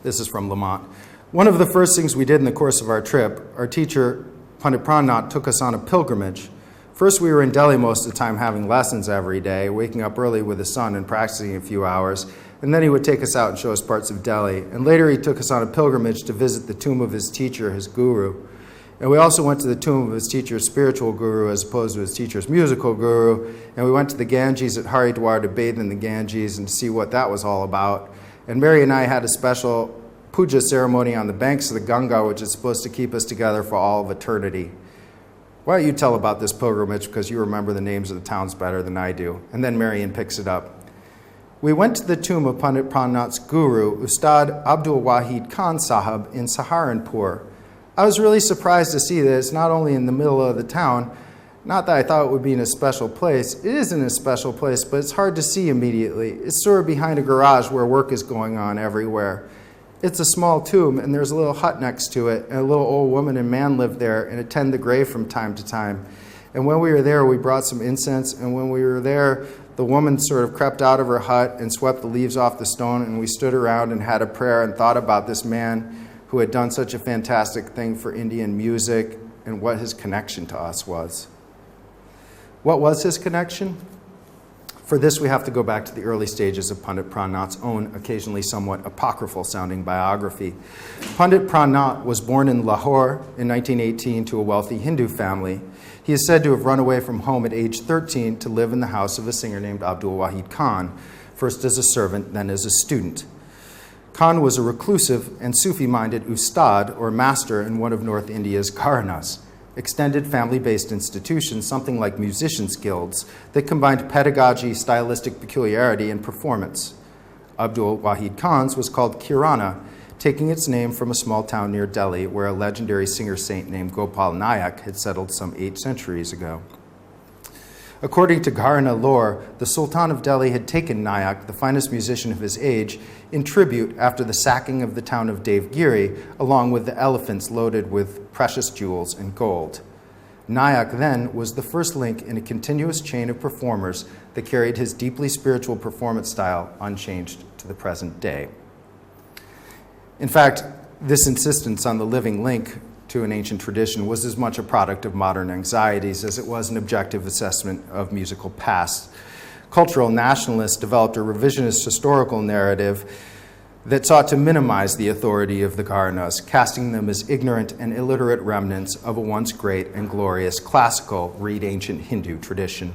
This is from Lamont. One of the first things we did in the course of our trip, our teacher, Pandit Pran, took us on a pilgrimage. First, we were in Delhi most of the time having lessons every day, waking up early with the sun and practicing a few hours, and then he would take us out and show us parts of Delhi. And later he took us on a pilgrimage to visit the tomb of his teacher, his guru. And we also went to the tomb of his teacher's spiritual guru as opposed to his teacher's musical guru. And we went to the Ganges at Haridwar to bathe in the Ganges and to see what that was all about. And Mary and I had a special puja ceremony on the banks of the Ganga, which is supposed to keep us together for all of eternity. Why don't you tell about this pilgrimage, because you remember the names of the towns better than I do. And then Marian picks it up. We went to the tomb of Pandit Pran's guru, Ustad Abdul Wahid Khan Sahib in Saharanpur. I was really surprised to see that it's not only in the middle of the town, not that I thought it would be in a special place. It is in a special place, but it's hard to see immediately. It's sort of behind a garage where work is going on everywhere. It's a small tomb, and there's a little hut next to it, and a little old woman and man lived there and attend the grave from time to time. And when we were there, we brought some incense, and when we were there, the woman sort of crept out of her hut and swept the leaves off the stone, and we stood around and had a prayer and thought about this man who had done such a fantastic thing for Indian music and what his connection to us was. What was his connection? For this, we have to go back to the early stages of Pandit Pran's own, occasionally somewhat apocryphal-sounding biography. Pandit Pran was born in Lahore in 1918 to a wealthy Hindu family. He is said to have run away from home at age 13 to live in the house of a singer named Abdul Wahid Khan, first as a servant, then as a student. Khan was a reclusive and Sufi-minded ustad, or master, in one of North India's gharanas, extended family-based institutions, something like musicians' guilds, that combined pedagogy, stylistic peculiarity, and performance. Abdul Wahid Khan's was called Kirana, taking its name from a small town near Delhi where a legendary singer-saint named Gopal Nayak had settled some 8 centuries ago. According to Gharana lore, the Sultan of Delhi had taken Nayak, the finest musician of his age, in tribute after the sacking of the town of Devgiri, along with the elephants loaded with precious jewels and gold. Nayak then was the first link in a continuous chain of performers that carried his deeply spiritual performance style unchanged to the present day. In fact, this insistence on the living link to an ancient tradition was as much a product of modern anxieties as it was an objective assessment of musical past. Cultural nationalists developed a revisionist historical narrative that sought to minimize the authority of the Gharanas, casting them as ignorant and illiterate remnants of a once great and glorious classical, read ancient Hindu tradition.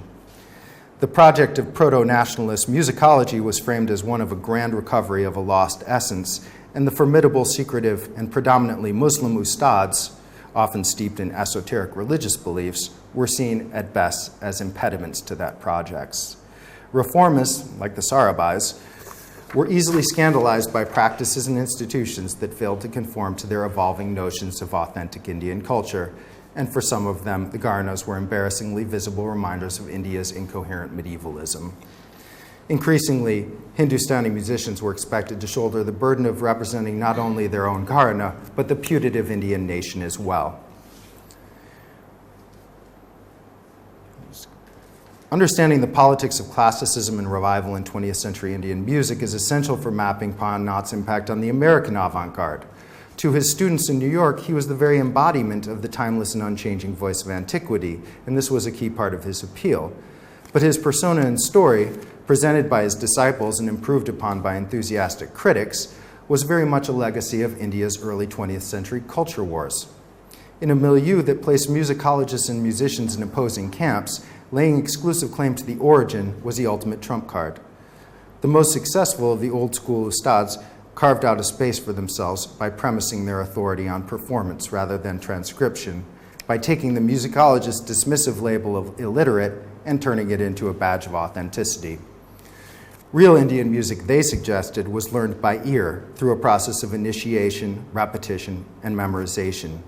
The project of proto-nationalist musicology was framed as one of a grand recovery of a lost essence, and the formidable, secretive, and predominantly Muslim ustads, often steeped in esoteric religious beliefs, were seen at best as impediments to that project. Reformists, like the Sarabhais, were easily scandalized by practices and institutions that failed to conform to their evolving notions of authentic Indian culture, and for some of them, the Gharnas were embarrassingly visible reminders of India's incoherent medievalism. Increasingly, Hindustani musicians were expected to shoulder the burden of representing not only their own Gharna, but the putative Indian nation as well. Understanding the politics of classicism and revival in 20th century Indian music is essential for mapping Pran Nath's impact on the American avant-garde. To his students in New York, he was the very embodiment of the timeless and unchanging voice of antiquity, and this was a key part of his appeal. But his persona and story, presented by his disciples and improved upon by enthusiastic critics, was very much a legacy of India's early 20th century culture wars. In a milieu that placed musicologists and musicians in opposing camps, laying exclusive claim to the origin was the ultimate trump card. The most successful of the old school ustads carved out a space for themselves by premising their authority on performance rather than transcription, by taking the musicologist's dismissive label of illiterate and turning it into a badge of authenticity. Real Indian music, they suggested, was learned by ear through a process of initiation, repetition, and memorization.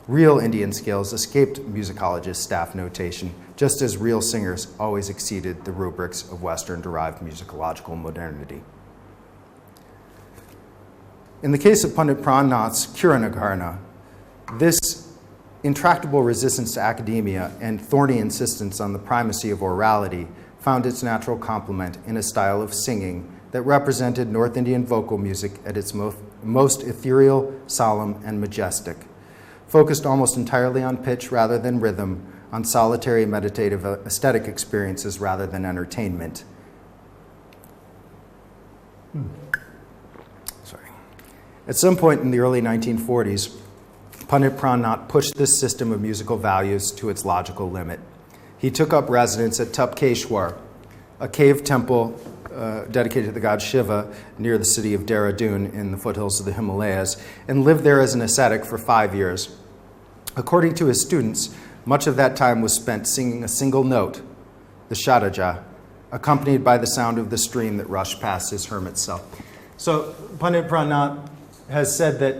Real Indian scales escaped musicologist staff notation, just as real singers always exceeded the rubrics of Western-derived musicological modernity. In the case of Pandit Pran Nath's Kirana Gharna, this intractable resistance to academia and thorny insistence on the primacy of orality found its natural complement in a style of singing that represented North Indian vocal music at its most ethereal, solemn, and majestic, focused almost entirely on pitch rather than rhythm, on solitary meditative aesthetic experiences rather than entertainment. At some point in the early 1940s, Pandit Pran Nath pushed this system of musical values to its logical limit. He took up residence at Tapkeshwar, a cave temple dedicated to the god Shiva near the city of Dehradun in the foothills of the Himalayas, and lived there as an ascetic for 5 years. According to his students, much of that time was spent singing a single note, the Shadaja, accompanied by the sound of the stream that rushed past his hermit cell. So Pandit Pran Nath has said that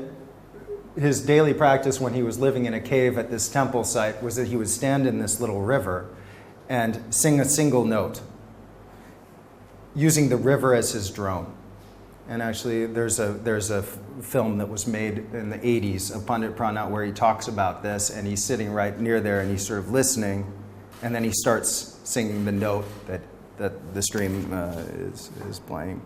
his daily practice when he was living in a cave at this temple site was that he would stand in this little river and sing a single note, using the river as his drone. And actually, there's a film that was made in the 80s of Pandit Pran Nath where he talks about this, and he's sitting right near there, and he's sort of listening, and then he starts singing the note that the stream is playing.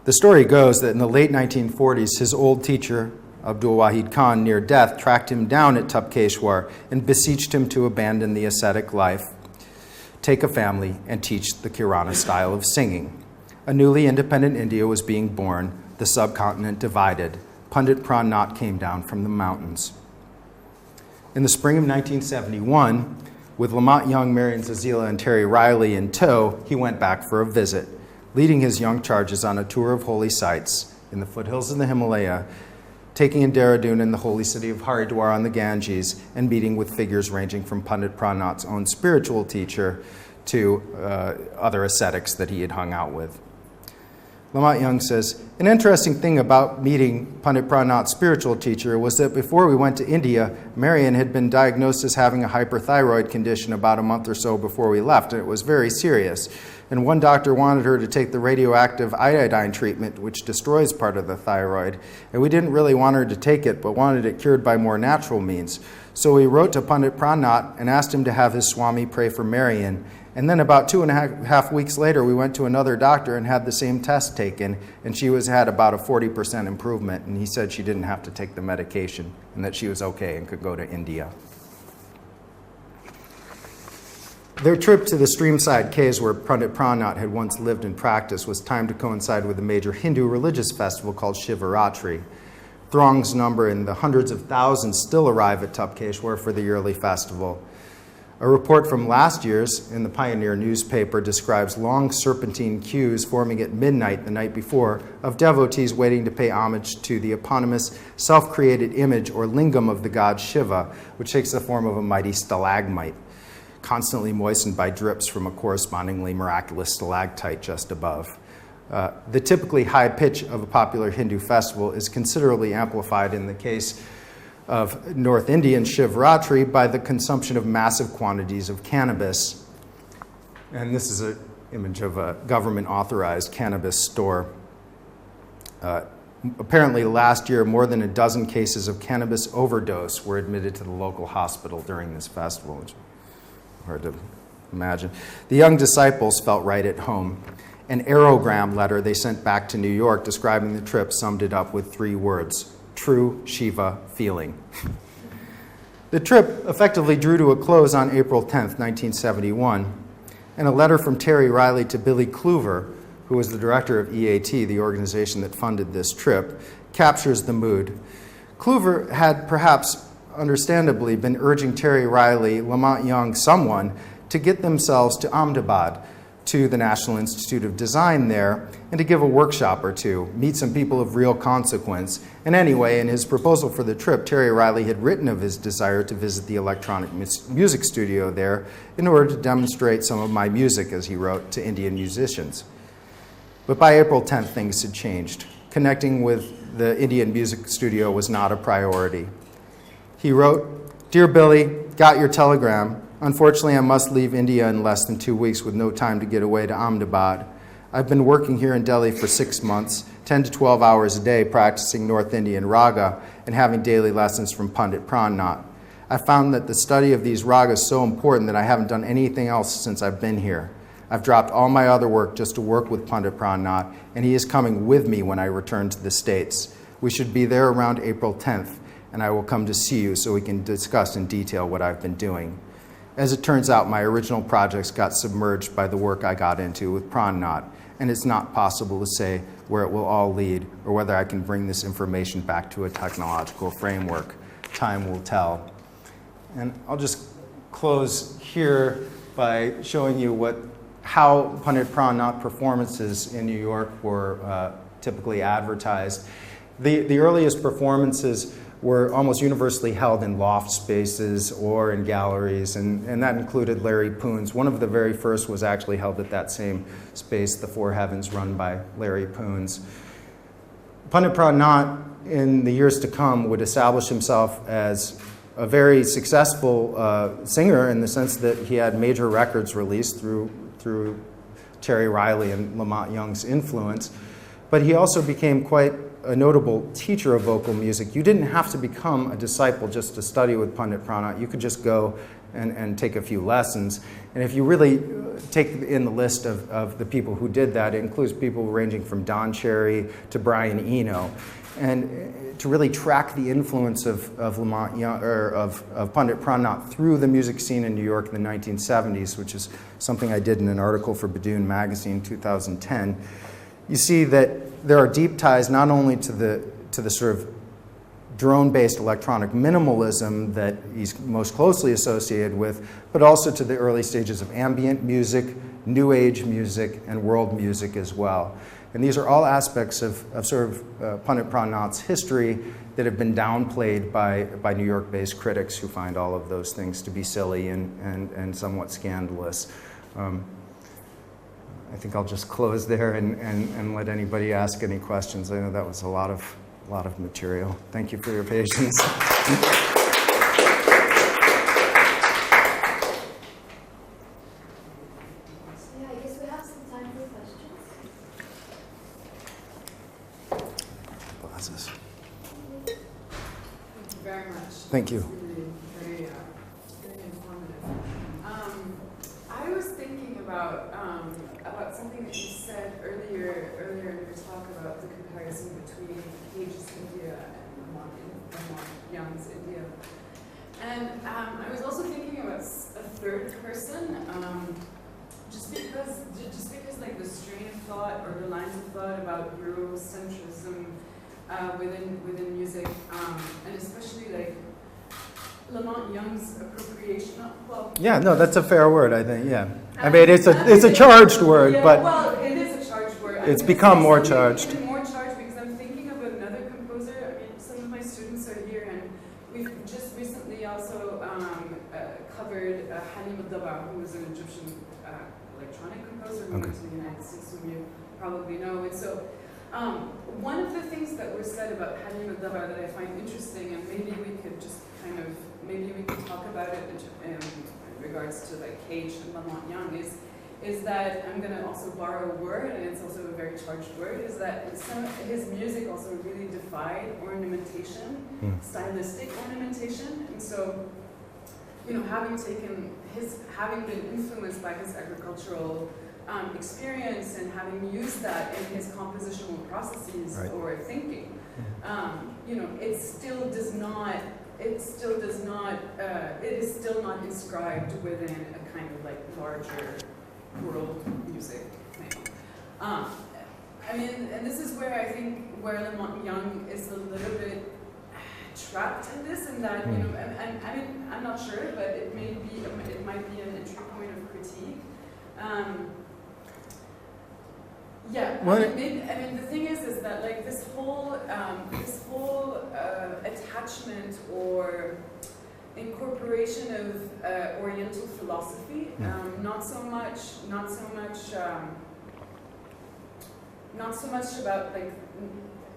The story goes that in the late 1940s, his old teacher, Abdul Wahid Khan, near death, tracked him down at Tapkeshwar and beseeched him to abandon the ascetic life, take a family, and teach the Kirana style of singing. A newly independent India was being born, the subcontinent divided. Pandit Pran Nath came down from the mountains. In the spring of 1971, with Lamont Young, Marian, Zazeelain, and Terry Riley in tow, he went back for a visit, leading his young charges on a tour of holy sites in the foothills of the Himalaya, taking in Dehradun and the holy city of Haridwar on the Ganges, and meeting with figures ranging from Pandit Pran Nath's own spiritual teacher to other ascetics that he had hung out with. Lamont Young says, an interesting thing about meeting Pandit Pran Nath's spiritual teacher was that before we went to India, Marian had been diagnosed as having a hyperthyroid condition about a month or so before we left, and it was very serious. And one doctor wanted her to take the radioactive iodine treatment, which destroys part of the thyroid. And we didn't really want her to take it, but wanted it cured by more natural means. So we wrote to Pandit Pran Nath and asked him to have his Swami pray for Marian. And then about 2.5 weeks later, we went to another doctor and had the same test taken, and she had about a 40% improvement. And he said she didn't have to take the medication and that she was okay and could go to India. Their trip to the streamside caves where Pandit Pran Nath had once lived and practiced was timed to coincide with a major Hindu religious festival called Shivaratri. Throngs number in the hundreds of thousands still arrive at Tapkeshwar for the yearly festival. A report from last year's in the Pioneer newspaper describes long serpentine queues forming at midnight the night before of devotees waiting to pay homage to the eponymous self-created image or lingam of the god Shiva, which takes the form of a mighty stalagmite. constantly moistened by drips from a correspondingly miraculous stalactite just above. The typically high pitch of a popular Hindu festival is considerably amplified in the case of North Indian Shivratri by the consumption of massive quantities of cannabis. And this is an image of a government-authorized cannabis store. Apparently, last year, more than a dozen cases of cannabis overdose were admitted to the local hospital during this festival, which is hard to imagine. The young disciples felt right at home. An aerogram letter they sent back to New York describing the trip summed it up with 3 words: true Shiva feeling. The trip effectively drew to a close on April 10th, 1971, and a letter from Terry Riley to Billy Kluver, who was the director of EAT, the organization that funded this trip, captures the mood. Kluver had perhaps understandably been urging Terry Riley, Lamont Young, someone, to get themselves to Ahmedabad, to the National Institute of Design there, and to give a workshop or two, meet some people of real consequence. And anyway, in his proposal for the trip, Terry Riley had written of his desire to visit the electronic music studio there in order to demonstrate some of my music, as he wrote, to Indian musicians. But by April 10th, things had changed. Connecting with the Indian music studio was not a priority. He wrote, "Dear Billy, got your telegram. Unfortunately, I must leave India in less than 2 weeks with no time to get away to Ahmedabad. I've been working here in Delhi for 6 months, 10 to 12 hours a day, practicing North Indian raga and having daily lessons from Pandit Prannath. I found that the study of these ragas is so important that I haven't done anything else since I've been here. I've dropped all my other work just to work with Pandit Prannath, and he is coming with me when I return to the States. We should be there around April 10th, and I will come to see you so we can discuss in detail what I've been doing." As it turns out, my original projects got submerged by the work I got into with Prannath, and it's not possible to say where it will all lead or whether I can bring this information back to a technological framework. Time will tell. And I'll just close here by showing you how Pandit Prannath performances in New York were typically advertised. The earliest performances were almost universally held in loft spaces or in galleries, and that included Larry Poon's. One of the very first was actually held at that same space, the Four Heavens, run by Larry Poon's. Pandit Prannath, in the years to come, would establish himself as a very successful singer in the sense that he had major records released through Terry Riley and Lamont Young's influence, but he also became quite a notable teacher of vocal music. You didn't have to become a disciple just to study with Pandit Prannath. You could just go and take a few lessons. And if you really take in the list of the people who did that, it includes people ranging from Don Cherry to Brian Eno. And to really track the influence of Lamont Young, or of Pandit Prannath through the music scene in New York in the 1970s, which is something I did in an article for Badoon magazine in 2010, you see that there are deep ties not only to the sort of drone-based electronic minimalism that he's most closely associated with, but also to the early stages of ambient music, new age music, and world music as well. And these are all aspects of sort of Pandit Prannath's history that have been downplayed by New York-based critics who find all of those things to be silly and somewhat scandalous. I think I'll just close there and let anybody ask any questions. I know that was a lot of material. Thank you for your patience. Thank you. Very informative. I was thinking about something that you said earlier in your talk about the comparison between Cage's India and Lamont Young's India. And I was also thinking about a third person, just because like the strain of thought or the lines of thought about Eurocentrism within music, and especially like Lamont Young's appropriation of, well... Yeah, no, that's a fair word, I think, yeah. I mean, it's a charged word, yeah, but... Well, it is a charged word. It's become more charged. Even more charged because I'm thinking of another composer. I mean, some of my students are here, and we've just recently also covered Halim al-Daba, who was an Egyptian electronic composer who went to the United States, whom you probably know. And so one of the things that were said about Halim al-Daba that I find interesting, and maybe we could just kind of, maybe we could talk about it in regards to like Cage and Lamont Young, is that, I'm going to also borrow a word, and it's also a very charged word, is that his music also really defied ornamentation, stylistic ornamentation. And so, you know, having been influenced by his agricultural experience and having used that in his compositional processes or thinking, you know, it is still not inscribed within a kind of like larger world music thing. I mean, and this is where I think where Lamont Young is a little bit trapped in this, and that, you know, I mean, I'm not sure, but it might be an entry point of critique. Yeah, I mean, the thing is that like this whole attachment or incorporation of Oriental philosophy, not so much about like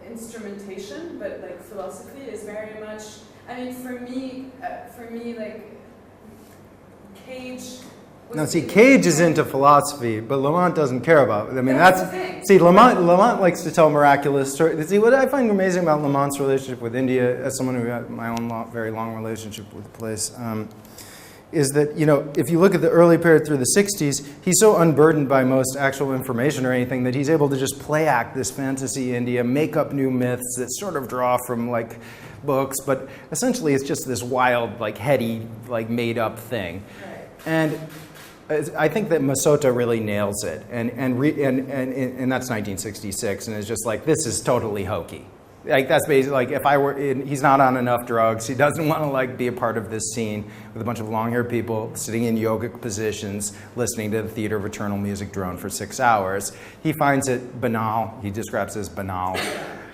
instrumentation, but like philosophy is very much. I mean, for me, like Cage. Now, see, Cage is into philosophy, but Lamont doesn't care about it. I mean, see, Lamont likes to tell miraculous stories. See, what I find amazing about Lamont's relationship with India, as someone who had my own very long relationship with the place, is that, you know, if you look at the early period through the 60s, he's so unburdened by most actual information or anything that he's able to just play act this fantasy India, make up new myths that sort of draw from, like, books, but essentially it's just this wild, like, heady, like, made-up thing. Right. And I think that Masota really nails it, and that's 1966, and it's just like, this is totally hokey. Like, that's basically, like, if I were, he's not on enough drugs, he doesn't want to, like, be a part of this scene with a bunch of long-haired people sitting in yogic positions, listening to the Theater of Eternal Music drone for 6 hours. He finds it banal, he describes it as banal.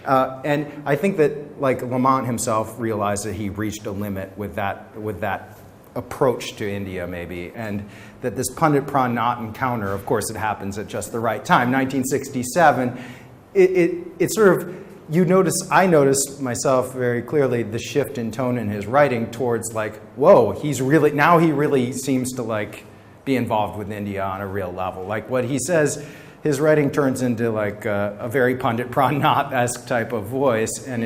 And I think that, like, Lamont himself realized that he reached a limit with that approach to India, maybe, and that this Pundit Pran encounter, of course it happens at just the right time, 1967, it sort of, I noticed myself very clearly the shift in tone in his writing towards like, whoa, he really seems to like be involved with India on a real level. Like what he says, his writing turns into like a very Pundit Pran-esque type of voice, and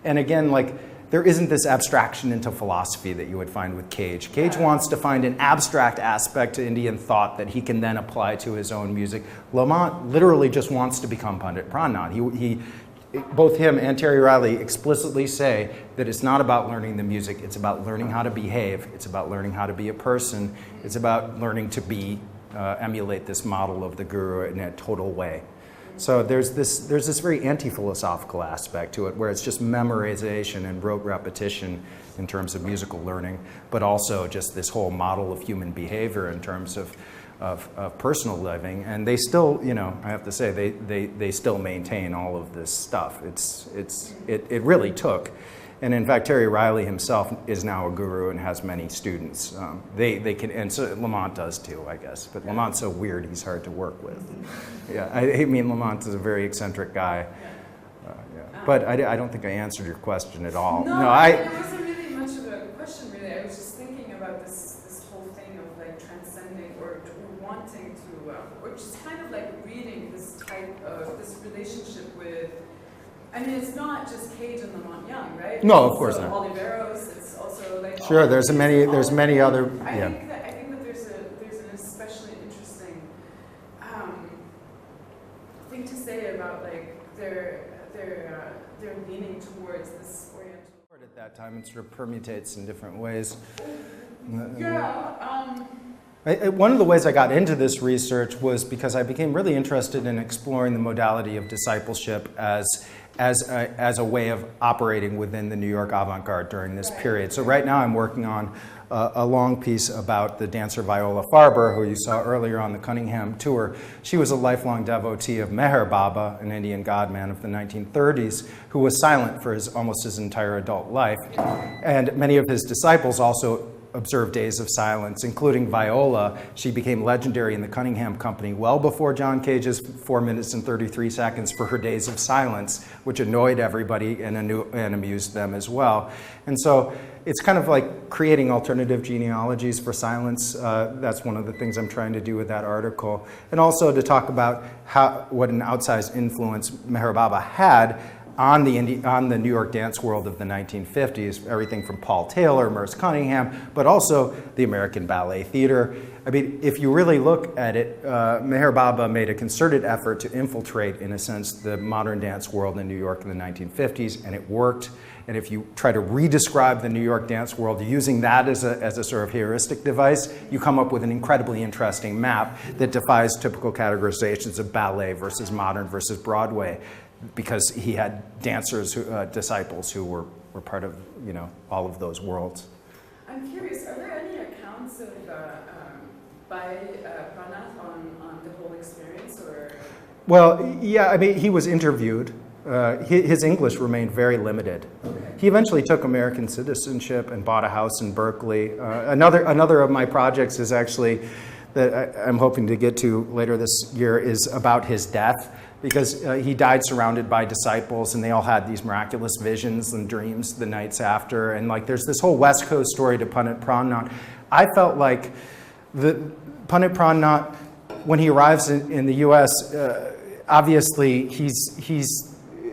again, like, there isn't this abstraction into philosophy that you would find with Cage. Cage wants to find an abstract aspect to Indian thought that he can then apply to his own music. Lamont literally just wants to become Pundit Pran. Both him and Terry Riley explicitly say that it's not about learning the music, it's about learning how to behave, it's about learning how to be a person, it's about learning to emulate this model of the guru in a total way. So there's this very anti-philosophical aspect to it, where it's just memorization and rote repetition in terms of musical learning, but also just this whole model of human behavior in terms of personal living. And they still, you know, I have to say, they still maintain all of this stuff. It really took. And in fact, Terry Riley himself is now a guru and has many students. They can, and so Lamont does too, I guess. But Lamont's so weird, he's hard to work with. Yeah, I mean, Lamont is a very eccentric guy. But I don't think I answered your question at all. No, it wasn't really much of a question, really. I was just thinking about this whole thing of like transcending or wanting to, or just kind of like reading this type of, this relationship with. I mean, it's not just Cage and Lamont Young, right? No, of course not. Oliveros, it's also like sure. There's many other. I think that there's an especially interesting thing to say about like their leaning towards this Oriental. At that time, it sort of permutates in different ways. Yeah. One of the ways I got into this research was because I became really interested in exploring the modality of discipleship as as a way of operating within the New York avant-garde during this period. So right now I'm working on a long piece about the dancer Viola Barber, who you saw earlier on the Cunningham tour. She was a lifelong devotee of Meher Baba, an Indian godman of the 1930s, who was silent for almost his entire adult life. And many of his disciples also observed days of silence, including Viola. She became legendary in the Cunningham Company well before John Cage's 4 minutes and 33 seconds for her days of silence, which annoyed everybody and amused them as well. And so it's kind of like creating alternative genealogies for silence. That's one of the things I'm trying to do with that article. And also to talk about what an outsized influence Meher Baba had on the New York dance world of the 1950s, everything from Paul Taylor, Merce Cunningham, but also the American Ballet Theater. I mean, if you really look at it, Meher Baba made a concerted effort to infiltrate, in a sense, the modern dance world in New York in the 1950s, and it worked. And if you try to re-describe the New York dance world using that as a sort of heuristic device, you come up with an incredibly interesting map that defies typical categorizations of ballet versus modern versus Broadway, because he had dancers, disciples who were part of, all of those worlds. I'm curious, are there any accounts of by Pranath on the whole experience, or? Well, yeah, I mean, he was interviewed. His English remained very limited. Okay. He eventually took American citizenship and bought a house in Berkeley. Another of my projects is actually, that I'm hoping to get to later this year, is about his death, because he died surrounded by disciples, and they all had these miraculous visions and dreams the nights after. And there's this whole West Coast story to Pandit Pran Nath. I felt like Pandit Pran Nath, when he arrives in the U.S., obviously he's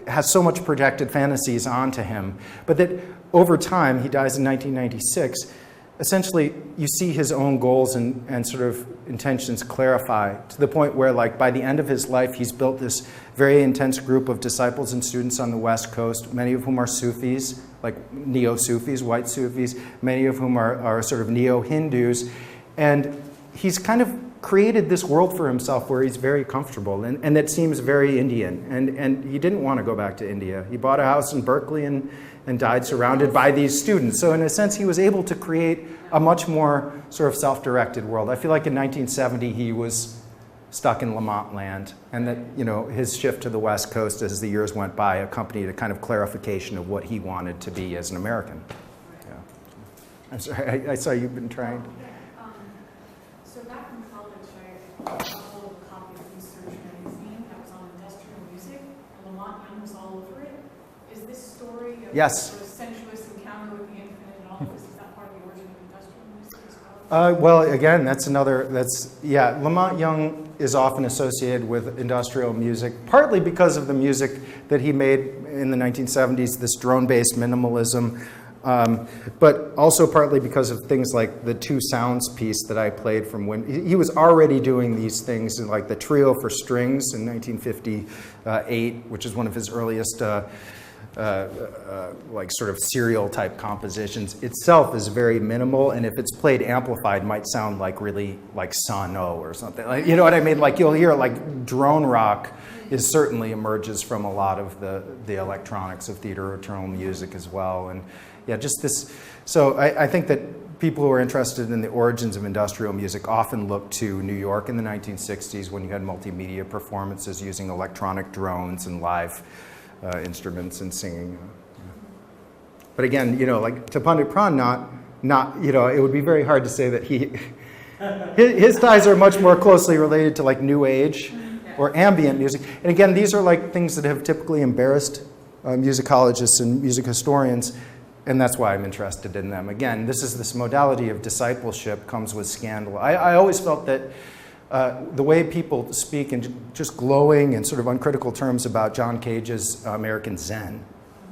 has so much projected fantasies onto him, but that over time, he dies in 1996, essentially you see his own goals and sort of intentions clarify to the point where, by the end of his life, he's built this very intense group of disciples and students on the West Coast, many of whum are Sufis, like neo-Sufis, white Sufis, many of whom are sort of neo-Hindus, and he's kind of created this world for himself where he's very comfortable, and that seems very Indian. And he didn't want to go back to India. He bought a house in Berkeley and died surrounded by these students. So in a sense, he was able to create a much more sort of self-directed world. I feel like in 1970, he was stuck in Lamont land, and that his shift to the West Coast as the years went by accompanied a kind of clarification of what he wanted to be as an American. Yeah. I'm sorry, I saw you've been trying. So back in college, I got a whole copy of Research magazine that was on industrial music, and Lamont Young was all over it. Is this story of yes. sort of sensuous encounter with the infinite and all of this, is that part of the origin of industrial music as well? Well, again, Lamont Young is often associated with industrial music, partly because of the music that he made in the 1970s, this drone-based minimalism, but also partly because of things like the Two Sounds piece that I played from when he was already doing these things, like the Trio for Strings in 1958, which is one of his earliest sort of serial type compositions. Itself is very minimal, and if it's played amplified, might sound really like Sano or something. You know what I mean? You'll hear drone rock certainly emerges from a lot of the electronics of theater or tonal music as well. And yeah, just this. So I think that people who are interested in the origins of industrial music often look to New York in the 1960s when you had multimedia performances using electronic drones and live instruments and singing. But again, to Pandit Pran Nath, it would be very hard to say that his ties are much more closely related to New Age or ambient music. And again, these are things that have typically embarrassed musicologists and music historians, and that's why I'm interested in them. Again, this modality of discipleship comes with scandal. I always felt that the way people speak in just glowing and sort of uncritical terms about John Cage's American Zen,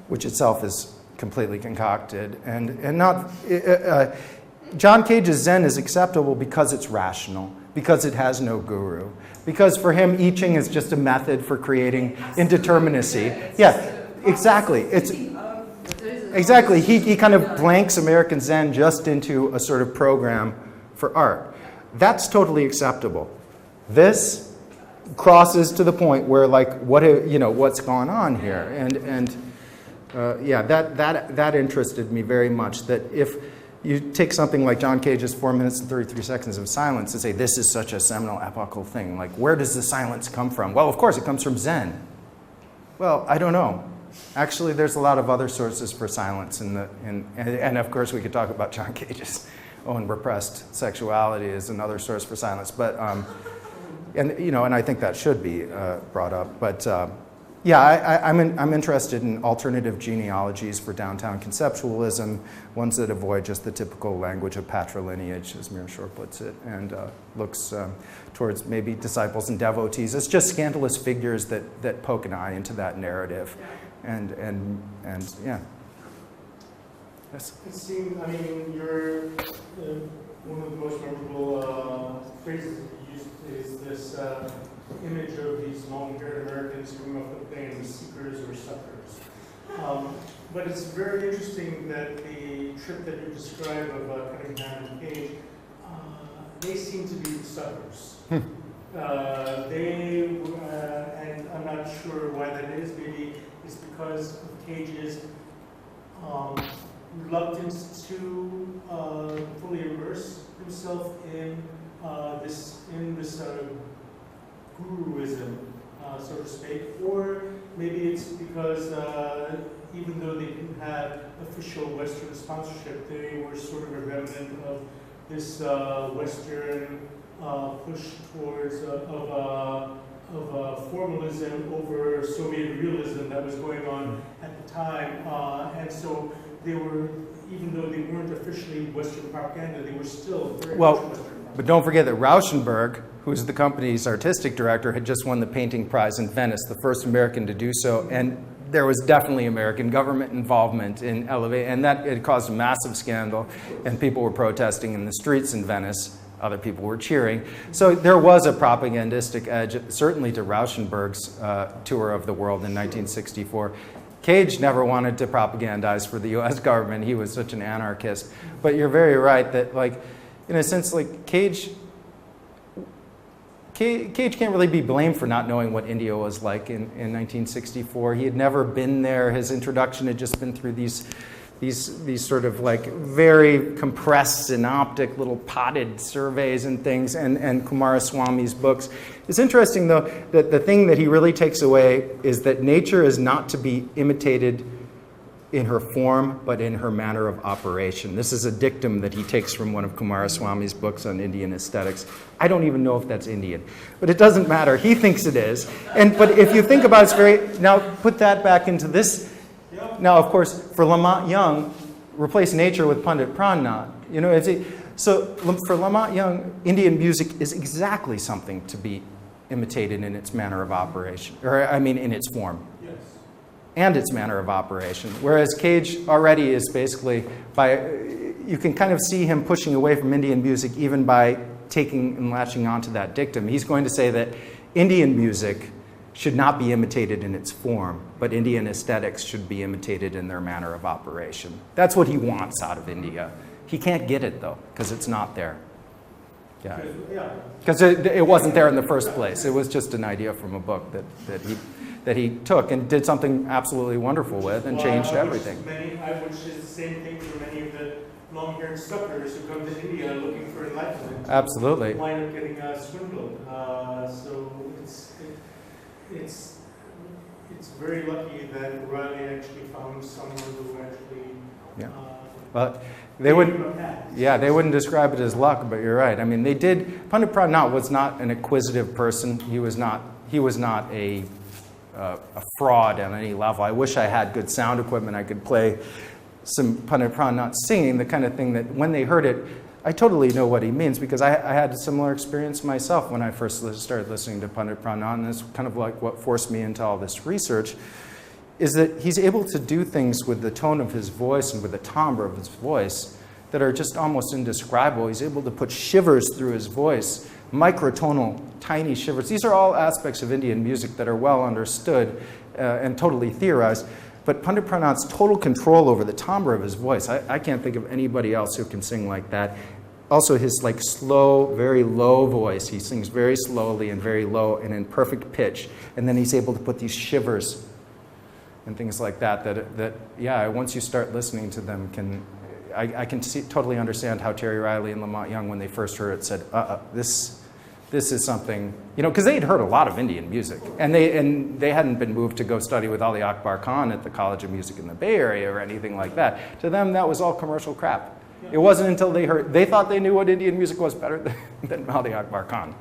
which itself is completely concocted, and not John Cage's Zen is acceptable because it's rational, because it has no guru, because for him I Ching is just a method for creating indeterminacy. Yeah, exactly. Exactly. He kind of blanks American Zen just into a sort of program for art. That's totally acceptable. This crosses to the point where, like, what's going on here, and that interested me very much. That if you take something like John Cage's 4 minutes and 33 seconds of silence and say, this is such a seminal epochal thing, like, where does the silence come from? Well, of course, it comes from Zen. Well, I don't know. Actually, there's a lot of other sources for silence, and of course, we could talk about John Cage's own repressed sexuality as another source for silence. But and I think that should be brought up. But I'm interested in alternative genealogies for downtown conceptualism, ones that avoid just the typical language of patrilineage, as Mirashore puts it, and looks towards maybe disciples and devotees. It's just scandalous figures that poke an eye into that narrative, and yeah. Yes. It seems, I mean, you're one of the most memorable phrases that you used is this image of these long-haired Americans coming off the plane as seekers or suckers. But it's very interesting that the trip that you describe of Cunningham and Cage, they seem to be the suckers. And I'm not sure why that is. Maybe it's because of Cage's reluctance to fully immerse himself in this guruism, so to speak, or maybe it's because even though they didn't have official Western sponsorship, they were sort of a remnant of this Western push towards of formalism over Soviet realism that was going on at the time, and so they were, even though they weren't officially Western propaganda, they were still very much Western propaganda. But don't forget that Rauschenberg, who's the company's artistic director, had just won the painting prize in Venice, the first American to do so, and there was definitely American government involvement in elevating, and that it caused a massive scandal, and people were protesting in the streets in Venice. Other people were cheering. So there was a propagandistic edge, certainly to Rauschenberg's tour of the world in 1964. Cage never wanted to propagandize for the U.S. government. He was such an anarchist. But you're very right that, like, in a sense, like, Cage can't really be blamed for not knowing what India was like in 1964. He had never been there. His introduction had just been through these sort of, like, very compressed, synoptic, little potted surveys and things, and Kumaraswamy's books. It's interesting, though, that the thing that he really takes away is that nature is not to be imitated in her form, but in her manner of operation. This is a dictum that he takes from one of Kumaraswamy's books on Indian aesthetics. I don't even know if that's Indian, but it doesn't matter. He thinks it is. But if you think about it, it's very... Now, put that back into this. Now, of course, for Lamont Young, replace nature with Pandit Prannath. You know, so for Lamont Young, Indian music is exactly something to be imitated in its manner of operation, or I mean, in its form. Yes. And its manner of operation. Whereas Cage already is basically, you can kind of see him pushing away from Indian music even by taking and latching onto that dictum. He's going to say that Indian music should not be imitated in its form, but Indian aesthetics should be imitated in their manner of operation. That's what he wants out of India. He can't get it, though, because it's not there. Yeah. Because it wasn't there in the first place. It was just an idea from a book that he took and did something absolutely wonderful with and changed everything. Which is the same thing for many of the long-haired suckers who come to India looking for enlightenment. Absolutely. Wind up getting swindled. So it's very lucky that Riley actually found someone who actually. Yeah. Well, they wouldn't describe it as luck, but you're right. I mean, they did. Pandit Prannath was not an acquisitive person. He was not a fraud on any level. I wish I had good sound equipment. I could play some Pandit Prannath singing, the kind of thing that when they heard it, I totally know what he means, because I had a similar experience myself when I first started listening to Pandit Prannath, and it's kind of like what forced me into all this research, is that he's able to do things with the tone of his voice and with the timbre of his voice that are just almost indescribable. He's able to put shivers through his voice, microtonal, tiny shivers. These are all aspects of Indian music that are well understood and totally theorized. But Pandit Prannath's total control over the timbre of his voice, I can't think of anybody else who can sing like that. also his like slow, very low voice. He sings very slowly and very low and in perfect pitch. And then he's able to put these shivers and things like that, yeah, once you start listening to them, I can totally understand how Terry Riley and Lamont Young, when they first heard it, said, this is something, because they'd heard a lot of Indian music, and they hadn't been moved to go study with Ali Akbar Khan at the College of Music in the Bay Area or anything like that. To them, that was all commercial crap. It wasn't until they thought they knew what Indian music was better than Ali Akbar Khan.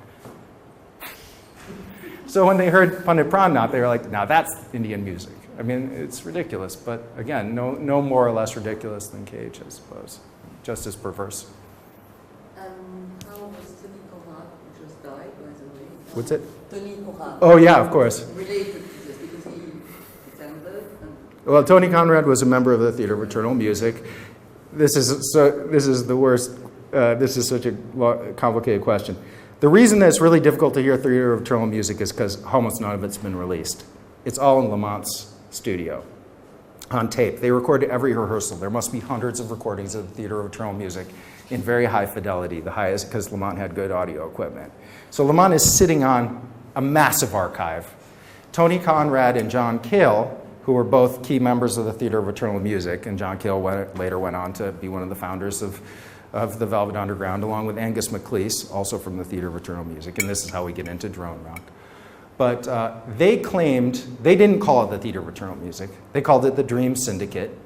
So when they heard Pandit Prannath, they were like, now that's Indian music. I mean, it's ridiculous, but again, no more or less ridiculous than Cage, I suppose. Just as perverse. How was Tony Conrad, who just died, by the way? What's it? Tony Conrad. Oh, yeah, of course. Related to this, because he attended. Well, Tony Conrad was a member of the Theater of Eternal Music. This is the worst. This is such a complicated question. The reason that it's really difficult to hear Theater of Eternal Music is because almost none of it's been released. It's all in Lamont's studio on tape. They recorded every rehearsal. There must be hundreds of recordings of the Theater of Eternal Music in very high fidelity, the highest because Lamont had good audio equipment. So Lamont is sitting on a massive archive. Tony Conrad and John Cale, who were both key members of the Theater of Eternal Music, and John Cale later went on to be one of the founders of the Velvet Underground, along with Angus MacLeese, also from the Theater of Eternal Music, and this is how we get into drone rock. But they claimed, they didn't call it the Theater of Eternal Music. They called it the Dream Syndicate,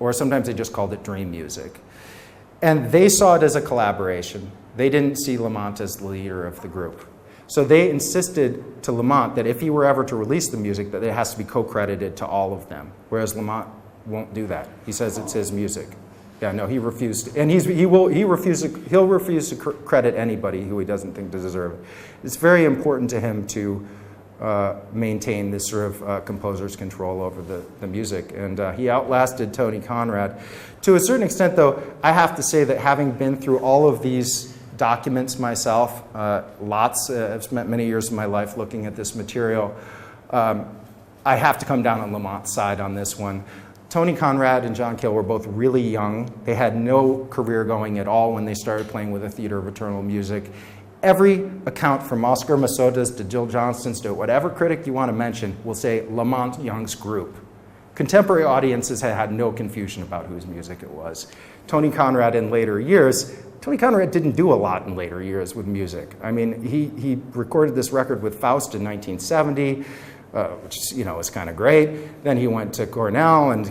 or sometimes they just called it Dream Music. And they saw it as a collaboration. They didn't see Lamont as the leader of the group. So they insisted to Lamont that if he were ever to release the music, that it has to be co-credited to all of them, whereas Lamont won't do that. He says it's his music. Yeah, no, he refused, and he'll refuse to credit anybody who he doesn't think deserve it. It's very important to him to maintain this sort of composer's control over the music, and he outlasted Tony Conrad. To a certain extent, though, I have to say that having been through all of these documents myself, I've spent many years of my life looking at this material, I have to come down on Lamont's side on this one. Tony Conrad and John Cale were both really young. They had no career going at all when they started playing with the Theater of Eternal Music. Every account from Oscar Masoda's to Jill Johnston's to whatever critic you want to mention will say Lamont Young's group. Contemporary audiences had no confusion about whose music it was. Tony Conrad in later years, Tony Conrad didn't do a lot in later years with music. I mean, he recorded this record with Faust in 1970, which is kind of great. Then he went to Cornell and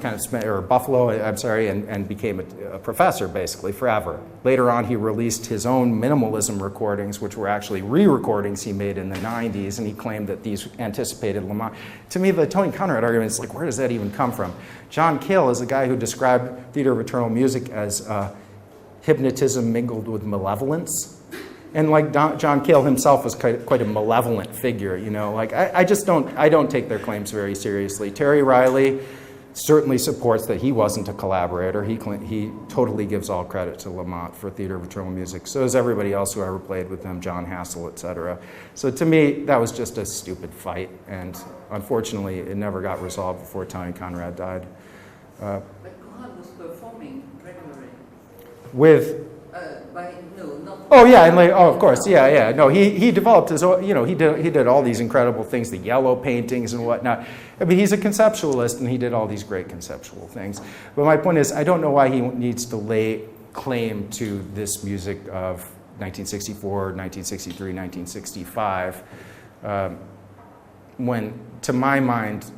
Buffalo, and became a professor basically forever. Later on, he released his own minimalism recordings, which were actually re-recordings he made in the 90s, and he claimed that these anticipated Lamont. To me, the Tony Conrad argument is like, where does that even come from? John Cale is a guy who described Theater of Eternal Music as hypnotism mingled with malevolence. And like John Cale himself was quite a malevolent figure, I don't take their claims very seriously. Terry Riley certainly supports that he wasn't a collaborator. He totally gives all credit to Lamont for Theater of Eternal Music. So does everybody else who ever played with them, John Hassel, etc. So to me, that was just a stupid fight, and unfortunately, it never got resolved before Tony Conrad died. But Conrad was performing regularly. With? Not. Oh yeah, and of course, yeah. No, he developed his own. He did all these incredible things, the yellow paintings and whatnot. I mean, he's a conceptualist, and he did all these great conceptual things. But my point is, I don't know why he needs to lay claim to this music of 1964, 1963, 1965, when, to my mind,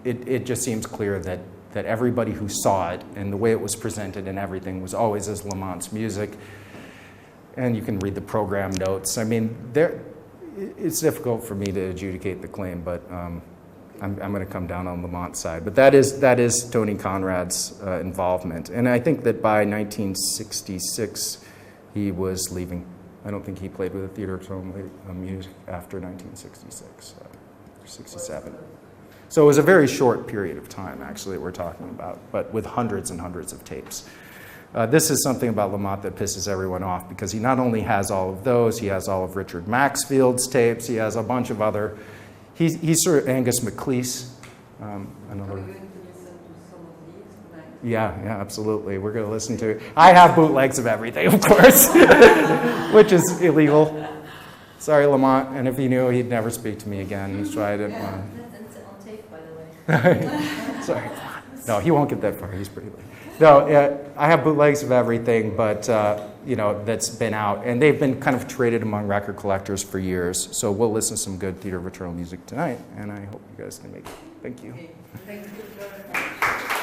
it just seems clear that everybody who saw it and the way it was presented and everything was always as Lamont's music. And you can read the program notes. I mean, it's difficult for me to adjudicate the claim, but I'm going to come down on Lamont's side. But that is Tony Conrad's involvement. And I think that by 1966, he was leaving. I don't think he played with the Theater of Music after 1966 or 67. So it was a very short period of time, actually, that we're talking about, but with hundreds and hundreds of tapes. This is something about Lamont that pisses everyone off, because he not only has all of those, he has all of Richard Maxfield's tapes, he has a bunch of other, he's sort of Angus MacLeise. Are we going to listen to some of these tonight? Yeah, absolutely. We're going to listen to it. I have bootlegs of everything, of course, which is illegal. Sorry, Lamont, and if he knew, he'd never speak to me again. He's tried it. That's on tape, by the way. Sorry. No, he won't get that far. He's pretty late. No, I have bootlegs of everything, but, that's been out. And they've been kind of traded among record collectors for years. So we'll listen to some good theater of eternal music tonight, and I hope you guys can make it. Thank you. Thank you very much.